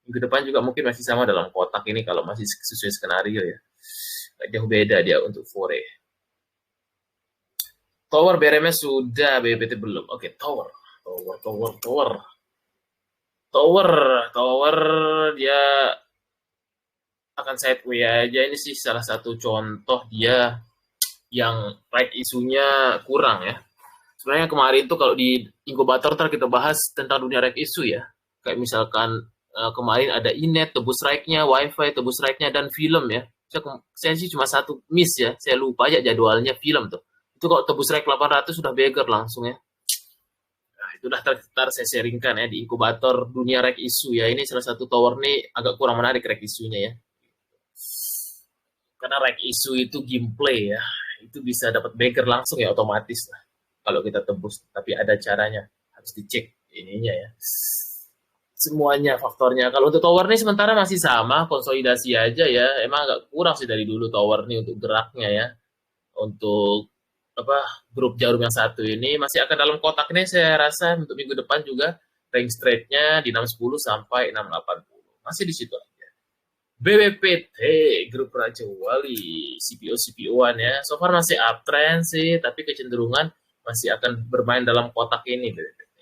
Minggu depan juga mungkin masih sama dalam kotak ini kalau masih sesuai skenario ya. Nggak jauh beda dia untuk Fore. Tower BRMS sudah, BBT belum. Oke, Tower dia akan sideways aja. Ini sih salah satu contoh dia yang right isunya kurang ya. Sebenarnya kemarin tuh kalau di inkubator kita bahas tentang dunia right isu ya. Kayak misalkan kemarin ada Inet, tebus strike-nya, WiFi, tebus strike-nya, dan film ya. Saya sih cuma satu miss ya. Saya lupa aja jadwalnya film tuh. Itu kalau tebus strike 800 sudah beggar langsung ya. Nah, itu udah ntar saya sharingkan ya di inkubator dunia rek isu ya. Ini salah satu tower nih agak kurang menarik rek isunya ya. Karena rek isu itu gameplay ya. itu bisa dapat bagger langsung ya, otomatis lah. Kalau kita tembus, tapi ada caranya. Harus dicek ininya ya. Semuanya faktornya. Kalau untuk tower nih sementara masih sama, konsolidasi aja ya. Emang agak kurang sih dari dulu tower nih untuk geraknya ya. Untuk apa grup jarum yang satu ini masih akan dalam kotak nih, saya rasa untuk minggu depan juga range trade-nya di 610 sampai 680. Masih di situ aja. BBPT, grup Raja Wali, CPO-CPO-an ya. So far masih uptrend sih, tapi kecenderungan masih akan bermain dalam kotak ini BBPT.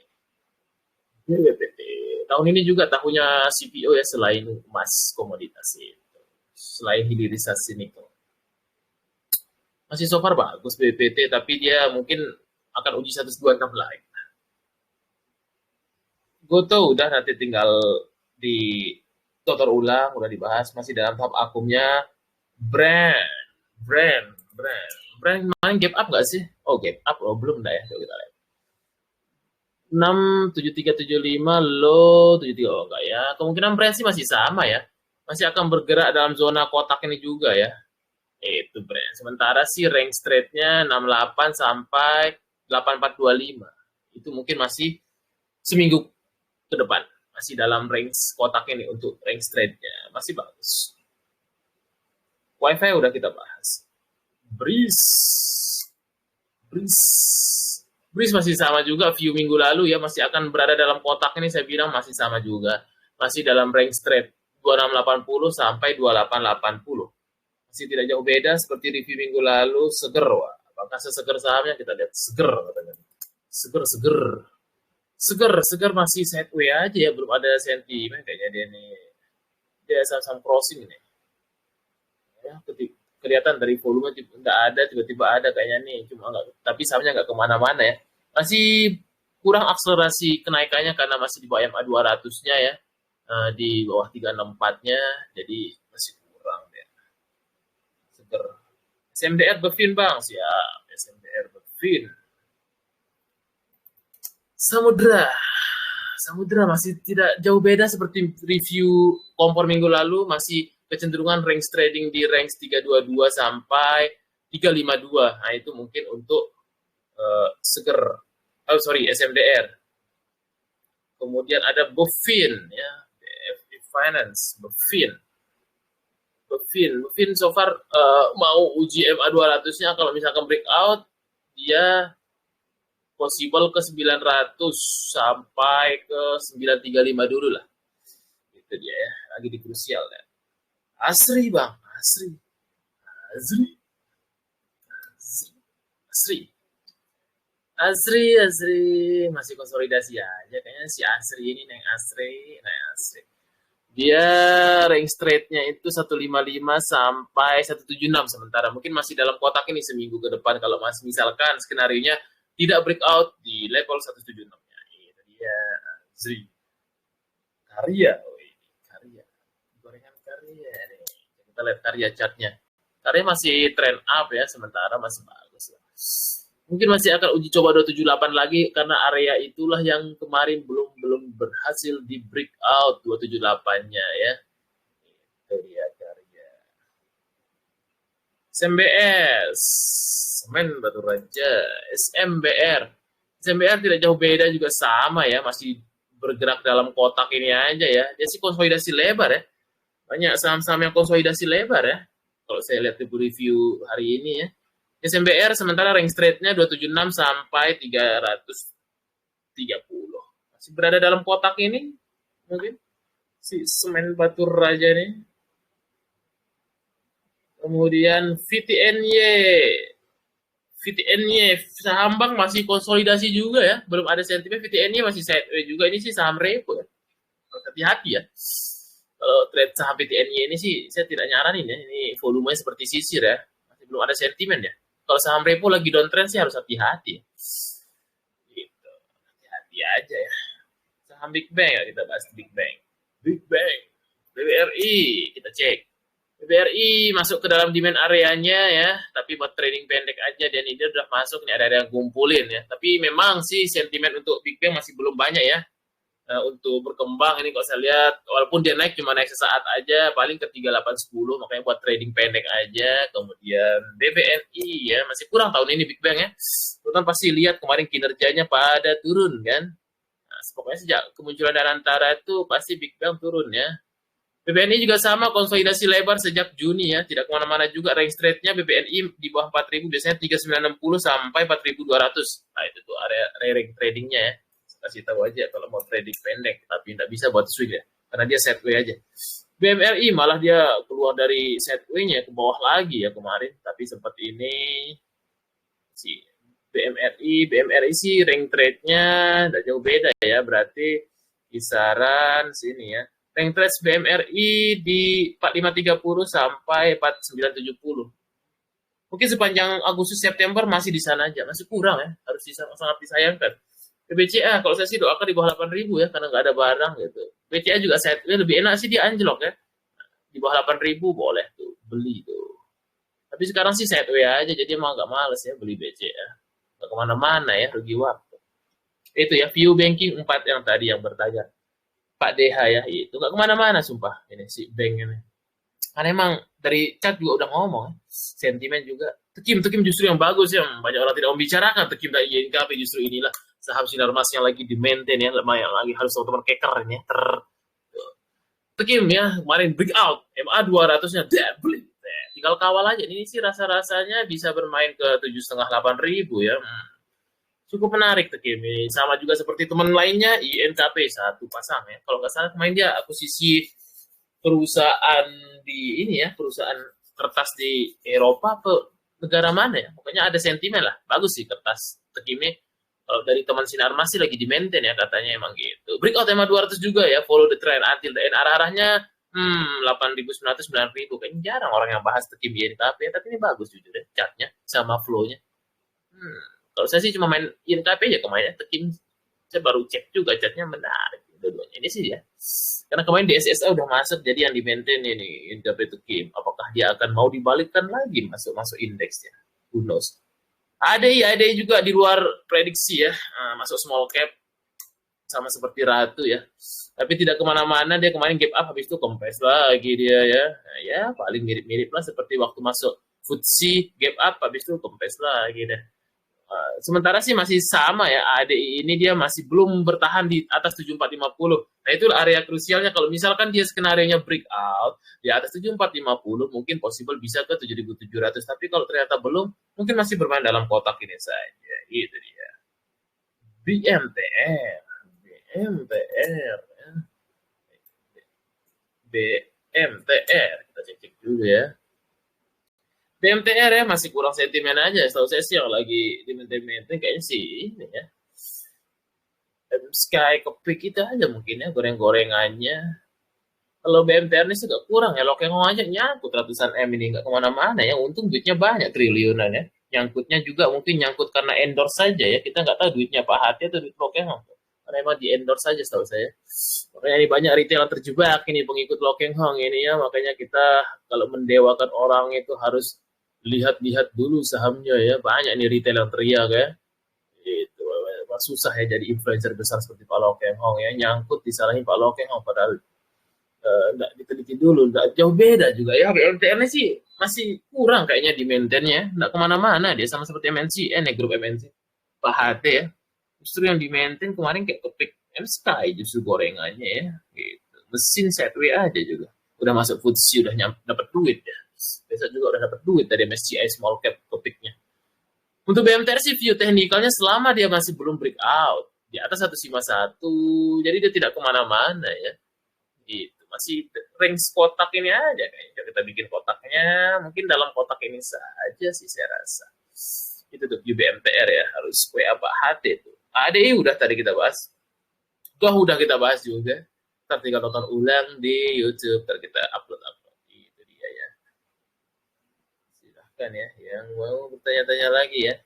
BBPT. Tahun ini juga tahunnya CPO ya, selain emas komoditas itu. Selain hilirisasi nikel. Masih so far bagus BBPT, tapi dia mungkin akan uji 126 lagi. Goto udah, nanti tinggal di totor ulang, udah dibahas, masih dalam tahap akumnya. Brand main gap up nggak sih? Oh, gap up, oh belum dah ya, coba kita lihat. 67375 low 73, oh enggak ya, kemungkinan brand sih masih sama ya, masih akan bergerak dalam zona kotak ini juga ya, itu brand. Sementara sih range trade-nya 68 sampai 8425, itu mungkin masih seminggu ke depan masih dalam range kotak ini. Untuk range trade-nya masih bagus. Wi-Fi udah kita bahas. Breeze masih sama juga view minggu lalu ya, masih akan berada dalam kotak ini, saya bilang masih sama juga, masih dalam range trade 2680 sampai 2880, masih tidak jauh beda seperti review minggu lalu. Seger, wah, apakah seseger sahamnya? Kita lihat. Seger katanya, seger masih sideways aja ya, belum ada sentimen kayaknya dia nih, dia saham crossing nih ya, kelihatan dari volume nggak ada, tiba-tiba ada kayaknya nih, cuma nggak, tapi sahamnya nggak kemana-mana ya, masih kurang akselerasi kenaikannya karena masih di bawah MA 200-nya ya, di bawah 364-nya, jadi masih kurang deh. Seger. SMDR Bevin bang, siap. SMDR Bevin. Samudra masih tidak jauh beda seperti review kompor minggu lalu, masih kecenderungan range trading di range 322 sampai 352. Nah, itu mungkin untuk SMDR. Kemudian ada Bevin ya, BFI Finance, Bevin so far mau uji MA 200-nya, kalau misalkan breakout dia possible ke 900 sampai ke 935 dulu lah. Itu dia ya, lagi di krusial ya. Asri bang, Asri masih konsolidasi aja kayaknya si Asri ini, Neng Asri. Dia range trade-nya itu 155 sampai 176 sementara, mungkin masih dalam kotak ini seminggu ke depan kalau masih misalkan skenario-nya tidak breakout di level 176-nya. Itu dia Asri. Karya. Gorengan Karya nih. Kita lihat Karya chart-nya. Karya masih trend up ya, sementara masih bagus lah. Mungkin masih akan uji coba 278 lagi karena area itulah yang kemarin belum berhasil di breakout 278-nya ya. Itu dia Karya. SMBS, Semen Batu Raja, SMBR tidak jauh beda juga, sama ya, masih bergerak dalam kotak ini aja ya. Dia sih konsolidasi lebar ya. Banyak saham-saham yang konsolidasi lebar ya. Kalau saya lihat di review hari ini ya. SMBR sementara range trade-nya 276 sampai 330. Masih berada dalam kotak ini mungkin si Semen Batu Raja nih. Kemudian VTNY saham bank masih konsolidasi juga ya, belum ada sentimen. VTNY masih sideways juga, ini sih saham repo ya. Hati-hati ya. Kalau trade saham VTNY ini sih saya tidak nyaranin ya, ini volumenya seperti sisir ya, masih belum ada sentimen ya. Kalau saham repo lagi downtrend sih harus hati-hati. Gitu. Hati-hati aja ya. Saham Big Bang ya, kita bahas Big Bang. BBRI kita cek. BBRI masuk ke dalam demand areanya ya, tapi buat trading pendek aja, dan ini udah masuk nih, ada yang kumpulin ya. Tapi memang sih sentimen untuk Big Bang masih belum banyak ya. untuk berkembang ini kalau saya lihat, walaupun dia naik cuma naik sesaat aja, paling ke 3810, makanya buat trading pendek aja. Kemudian BBNI ya masih kurang tahun ini Big Bang ya. Teman pasti lihat kemarin kinerjanya pada turun kan. Nah, pokoknya sejak kemunculan Danantara itu pasti Big Bang turun ya. BBNI juga sama konsolidasi lebar sejak Juni ya, tidak kemana-mana juga. Range trade-nya BBNI di bawah 4.000, biasanya 3960 sampai 4.200. Nah itu tuh area range tradingnya ya. Kasih tahu aja kalau mau trading pendek, tapi tidak bisa buat swing ya, karena dia setway aja. BMRI malah dia keluar dari setway-nya ke bawah lagi ya kemarin, tapi seperti ini si BMRI sih range trade-nya tidak jauh beda ya, berarti kisaran sini ya. Range trade BMRI di 4530 sampai 4970. Mungkin sepanjang Agustus September masih di sana aja, masih kurang ya, harus sangat disayangkan. BCA kalau saya sih doakan di bawah 8.000 ya, karena nggak ada barang gitu. BCA juga sideways lebih enak sih, dia anjlok ya. Di bawah 8.000 boleh tuh beli tuh. Tapi sekarang sih sideways aja, jadi emang nggak males ya beli BCA. Nggak kemana-mana ya, rugi waktu. Itu ya, view banking 4 yang tadi yang bertanya. Pak DH ya, itu nggak kemana-mana sumpah. Ini si bank ini. Karena emang dari chat juga udah ngomong, sentimen juga. Tekim justru yang bagus, yang banyak orang tidak membicarakan. Tekim dan INKP justru inilah saham sinar emas yang lagi di maintain ya, yang lagi harus teman-teman keker ini ya. Tekim ya, kemarin break out, MA 200-nya, beli. Tinggal kawal aja. Ini sih rasa-rasanya bisa bermain ke 7,5-8.000 ya. Cukup menarik Tekim ini. Sama juga seperti teman lainnya, INKP satu pasang ya. Kalau nggak salah kemarin dia akuisisi perusahaan di ini ya, perusahaan kertas di Eropa atau negara mana ya, pokoknya ada sentimen lah, bagus sih kertas Tekimnya. Kalau dari teman sinar masih lagi di maintain ya katanya emang gitu. Breakout tema 200 juga ya, follow the trend until the end, arah-arahnya 8.900 9.000, kayaknya jarang orang yang bahas Tekim INKP ya, tapi ini bagus jujur ya, chartnya sama flow-nya. Kalau saya sih cuma main INKP aja kemarin, Tekim saya baru cek juga chartnya menarik dua-duanya ini sih ya. Karena kemarin DSSA udah masuk, jadi yang di maintain ini INKP Tekim. Apakah dia akan mau dibalikkan lagi masuk indeksnya? Who knows? Ada juga di luar prediksi ya, masuk small cap sama seperti Ratu ya. Tapi tidak kemana-mana, dia kemarin gap up, habis itu kempes lagi dia ya. Nah, ya paling mirip-mirip lah seperti waktu masuk FTSE gap up, habis itu kempes lagi deh. Sementara sih masih sama ya, ADI ini dia masih belum bertahan di atas 7450. Nah itulah area krusialnya, kalau misalkan dia skenario-nya breakout di atas 7450, mungkin possible bisa ke 7700, tapi kalau ternyata belum, mungkin masih bermain dalam kotak ini saja. Itu dia. BMTR. Kita cek dulu ya. BMTR ya masih kurang sentimen aja, setahu saya sih yang lagi di maintain kayaknya sih ini ya. Sky Kepik itu aja mungkin ya goreng-gorengannya. Kalau BMTR ini sih gak kurang ya, Lokengong aja nyangkut ratusan M ini, gak kemana-mana ya, untung duitnya banyak triliunan ya. Nyangkutnya juga mungkin nyangkut karena endorse saja ya, kita nggak tahu duitnya Pak Hati atau duit Lokengong. Karena emang di endorse saja setahu saya. Makanya ini banyak retail yang terjebak ini pengikut Lokengong ini ya, makanya kita kalau mendewakan orang itu harus lihat-lihat dulu sahamnya ya, banyak nih retail yang teriak ya. Itu susah ya jadi influencer besar seperti Pak Lokengong ya, nyangkut disalahin Pak Lokengong padahal nggak diteliti dulu, nggak jauh beda juga ya. BMTR-nya sih masih kurang kayaknya di maintain-nya, nggak kemana-mana dia, sama seperti MNCN ya, grup MNC Pak HT ya, justru yang di maintain kemarin kayak Kepik Sky justru gorengannya ya gitu. Mesin setway aja juga udah masuk FTSE, udah dapat duit ya, besok juga udah dapat duit dari MSCI small cap Kepiknya. Untuk BMTR sih view teknikalnya selama dia masih belum breakout di atas 151, jadi dia tidak kemana-mana ya gitu, masih range kotak ini aja kayaknya. Kita bikin kotaknya mungkin dalam kotak ini saja sih saya rasa. Itu tuh BMTR ya, harus WA Pak HT tuh. ADI udah tadi kita bahas, udah kita bahas juga. Ntar tinggal tonton ulang di YouTube, ntar kita upload. Itu dia ya. Silahkan ya yang mau bertanya-tanya lagi ya.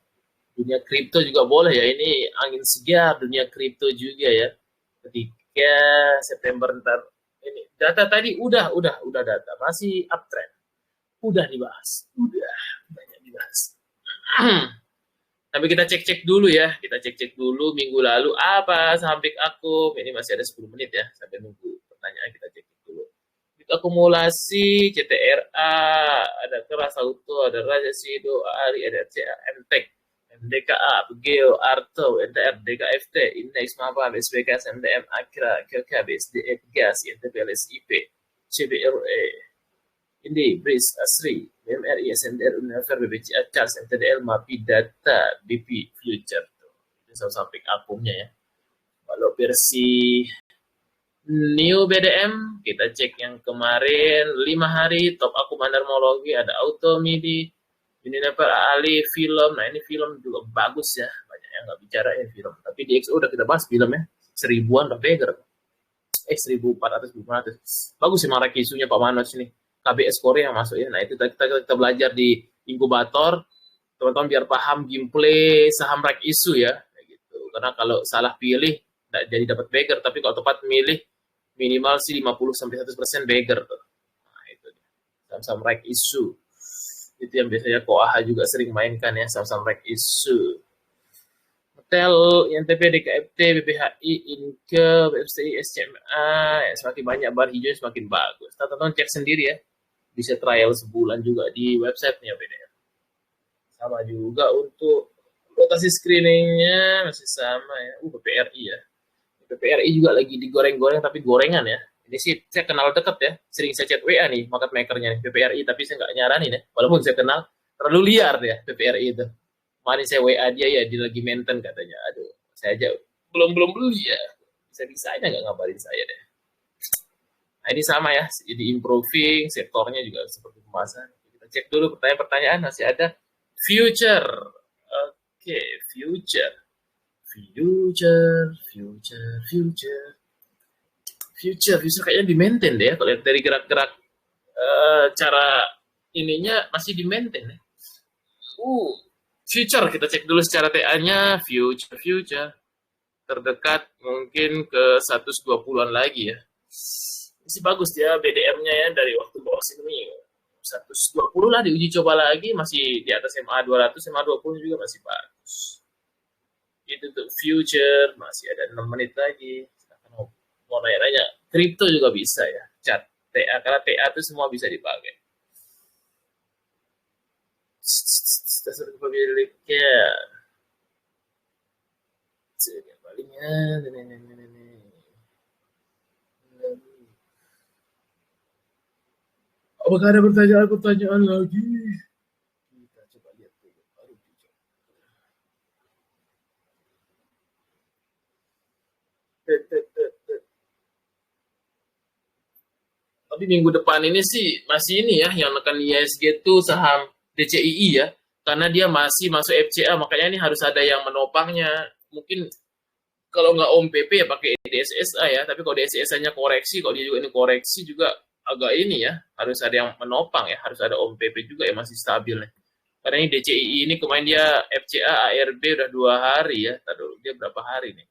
Dunia kripto juga boleh ya, ini angin segar dunia kripto juga ya. Ketika September ntar ini data tadi udah data masih uptrend, udah dibahas, udah banyak dibahas. Tapi kita cek-cek dulu ya, kita cek-cek dulu minggu lalu apa saham pick akum. Ini masih ada 10 menit ya sampai nunggu pertanyaan, kita cek dulu. Itu akumulasi, CTRA, ada Keras Auto, ada Raja Sido, Ari, ada CA, MTEK, MDKA, Geo, Arto, NTR, DKFT, Index Maba, SBKS, MDM, Akra, KK, BSDF, Gas, INTP, LSIP, CBRE, Indi, BRIS, ASRI, BMRI, SNDR, Unilever, BBCA, Charles, MTDL, MAPI, Data, BP, Future. Itu saham pick akumnya ya. Kalau versi New BDM, kita cek yang kemarin 5 hari, top akum anermologi, ada Auto, MIDI, Unilever, Ali, film. Nah ini film juga bagus ya, banyak yang nggak bicara ya film. Tapi di XO udah kita bahas film ya, 1000-an udah beggar. 1400, 1500. Bagus sih marah isunya Pak Manos ini. KBS Korea yang masuk ya. Nah itu kita belajar di inkubator, teman-teman biar paham gameplay saham rek isu ya. Gitu. Karena kalau salah pilih, nggak jadi dapat beggar. Tapi kalau tepat milih, minimal sih 50-100% beggar tuh. Nah itu saham-saham rek isu. Itu yang biasanya Koaha juga sering mainkan ya, saham-saham rek isu. Hotel, INTP, DKFT, BPHI, Inke, BFCI, SCMA, ya, semakin banyak bar hijau semakin bagus. Teman-teman cek sendiri ya, bisa trial sebulan juga di websitenya BDM. Sama juga untuk rotasi screeningnya masih sama ya. PPRI ya. PPRI juga lagi digoreng-goreng tapi gorengan ya. Ini sih saya kenal deket ya. Sering saya chat WA nih market makernya nih PPRI, tapi saya nggak nyaranin ya. Walaupun saya kenal terlalu liar ya PPRI itu. Kemarin saya WA dia ya, dia lagi maintain katanya. Aduh, saya aja belum beli ya. Bisa-bisanya nggak ngabarin saya deh. Nah ini sama ya, jadi improving, sektornya juga seperti kemasan. Kita cek dulu pertanyaan-pertanyaan, masih ada future. Oke, future. Future kayaknya di maintain deh ya. Kalau dari gerak-gerak cara ininya masih di maintain ya. Future kita cek dulu secara TA-nya, future terdekat mungkin ke 120-an lagi ya. Masih bagus dia BDM-nya ya dari waktu bawah sini 120 lah, diuji coba lagi masih di atas MA 200, MA 20 juga masih bagus. Itu tuh future, masih ada 6 menit lagi. Mau nanya-nanya, kripto juga bisa ya, cat TA, karena TA itu semua bisa dipakai. Dasar kepemiliknya palingnya apakah ada pertanyaan lagi? Kita coba lihat dulu. Tapi minggu depan ini sih masih ini ya, yang akan ISG itu saham DCII ya, karena dia masih masuk FCA, makanya ini harus ada yang menopangnya. Mungkin kalau nggak Om PP ya pakai DSSA ya, tapi kalau DSSA-nya koreksi, kalau dia juga ini koreksi juga agak ini ya, harus ada yang menopang ya, harus ada Om PP juga yang masih stabil ya. Karena ini DCII ini kemarin dia FCA ARB udah 2 hari ya, tadi dia berapa hari nih?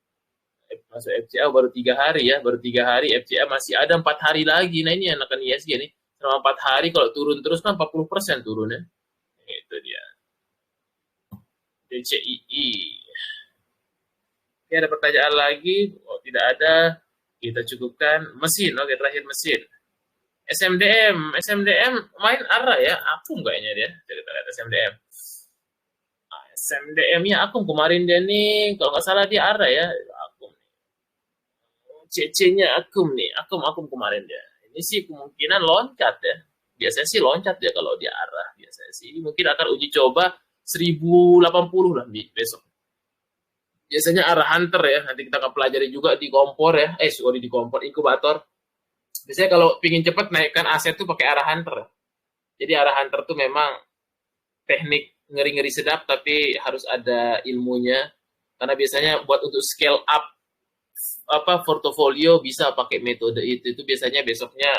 Masuk FCA baru 3 hari ya, baru 3 hari, FCA masih ada 4 hari lagi. Nah ini yang akan ISG nih, selama 4 hari kalau turun terus kan 40% turunnya. Itu dia. DCII. Oke, ada pertanyaan lagi? Oh, tidak ada. Kita cukupkan. Mesin, oke terakhir mesin. SMDM main arah ya, akum kayaknya dia. Kita lihat SMDM. SMDM-nya akum kemarin dia nih, kalau nggak salah dia arah ya, akum. CC-nya akum nih, akum kemarin dia. Ini sih kemungkinan loncat ya. Biasanya sih loncat ya kalau dia arah. Biasanya sih mungkin akan uji coba 1080 lah besok. Biasanya arah hunter ya, nanti kita akan pelajari juga di kompor ya, di kompor inkubator. Biasanya kalau pingin cepat naikkan aset tuh pakai arah hunter. Jadi arah hunter tuh memang teknik ngeri-ngeri sedap, tapi harus ada ilmunya. Karena biasanya buat untuk scale up portofolio bisa pakai metode itu biasanya besoknya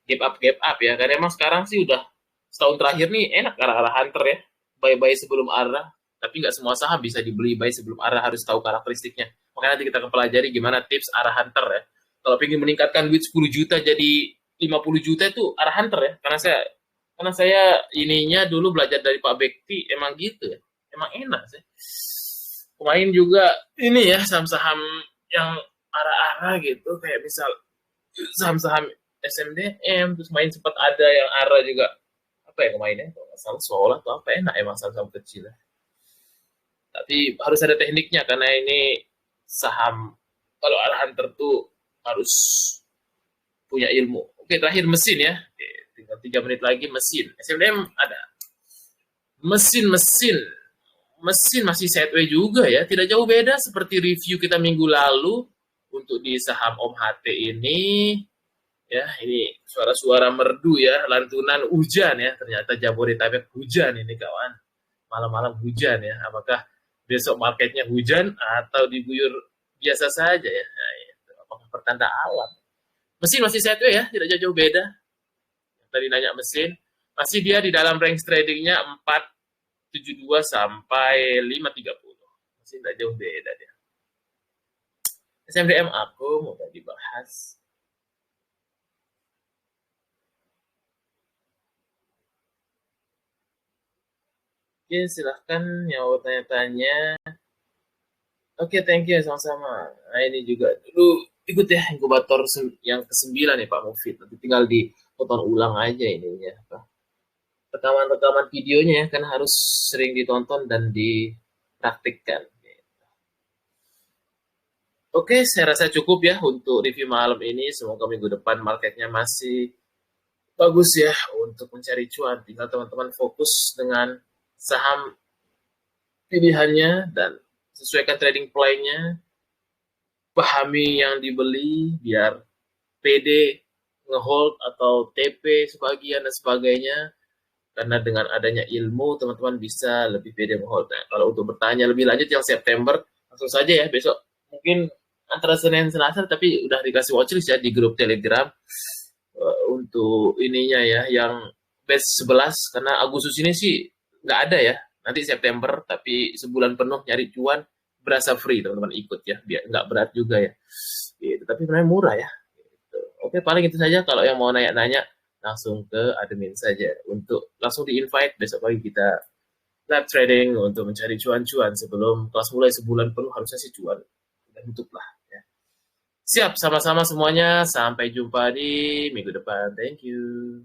gap up ya. Karena emang sekarang sih udah setahun terakhir nih enak arah hunter ya, buy sebelum arah. Tapi nggak semua saham bisa dibeli buy sebelum arah, harus tahu karakteristiknya. Makanya nanti kita akan pelajari gimana tips arah hunter ya. Kalau ingin meningkatkan duit 10 juta jadi 50 juta itu arah hunter ya. Karena saya ininya dulu belajar dari Pak Bekti, emang gitu ya. Emang enak sih. Kemarin juga ini ya saham-saham yang arah-arah gitu, kayak misal saham-saham SMDM, terus main sempat ada yang arah juga, apa ya kemarin ya, kalau nggak salah Solar atau apa, enak emang saham-saham kecil ya. Tapi harus ada tekniknya karena ini saham, kalau arahan tertentu harus punya ilmu. Oke, terakhir mesin ya. Oke, tinggal 3 menit lagi mesin. SMDM ada. Mesin-mesin. Mesin masih sideways juga ya. Tidak jauh beda seperti review kita minggu lalu. Untuk di saham Om HT ini, ya ini suara-suara merdu ya, lantunan hujan ya. Ternyata Jabodetabek hujan ini kawan. Malam-malam hujan ya. Apakah besok marketnya hujan atau diguyur biasa saja ya? Nah, itu. Apakah pertanda alam? Mesin masih sideways ya, tidak jauh-jauh beda. Tadi nanya mesin, masih dia di dalam range tradingnya 472 sampai 530. Masih tidak jauh beda dia. SMDM aku mau dibahas. Oke, silahkan yang mau tanya-tanya. Oke, thank you sama-sama. Nah, ini juga dulu ikut ya inkubator yang ke-9 ya Pak Mufid. Nanti tinggal ditonton ulang aja ininya. Rekaman-rekaman videonya ya, kan harus sering ditonton dan dipraktikkan. Oke, saya rasa cukup ya untuk review malam ini. Semoga minggu depan marketnya masih bagus ya untuk mencari cuan. Tinggal teman-teman fokus dengan saham pilihannya dan sesuaikan trading plan-nya. Pahami yang dibeli biar PD, ngehold atau TP sebagian dan sebagainya. Karena dengan adanya ilmu, teman-teman bisa lebih pede ngehold. Nah, kalau untuk bertanya lebih lanjut yang September, langsung saja ya besok. Mungkin antara Senin Selasa, tapi udah dikasih watchlist ya di grup Telegram. Untuk ininya ya, yang batch 11, karena Agustus ini sih nggak ada ya. Nanti September, tapi sebulan penuh nyari cuan, berasa free teman-teman ikut ya. Biar nggak berat juga ya. Gitu. Tapi sebenarnya murah ya. Gitu. Oke, paling itu saja. Kalau yang mau nanya-nanya, langsung ke admin saja untuk langsung di-invite besok pagi kita live trading untuk mencari cuan-cuan sebelum kelas mulai sebulan penuh harusnya sih cuan udah tutup lah ya. Siap sama-sama semuanya, sampai jumpa di minggu depan. Thank you.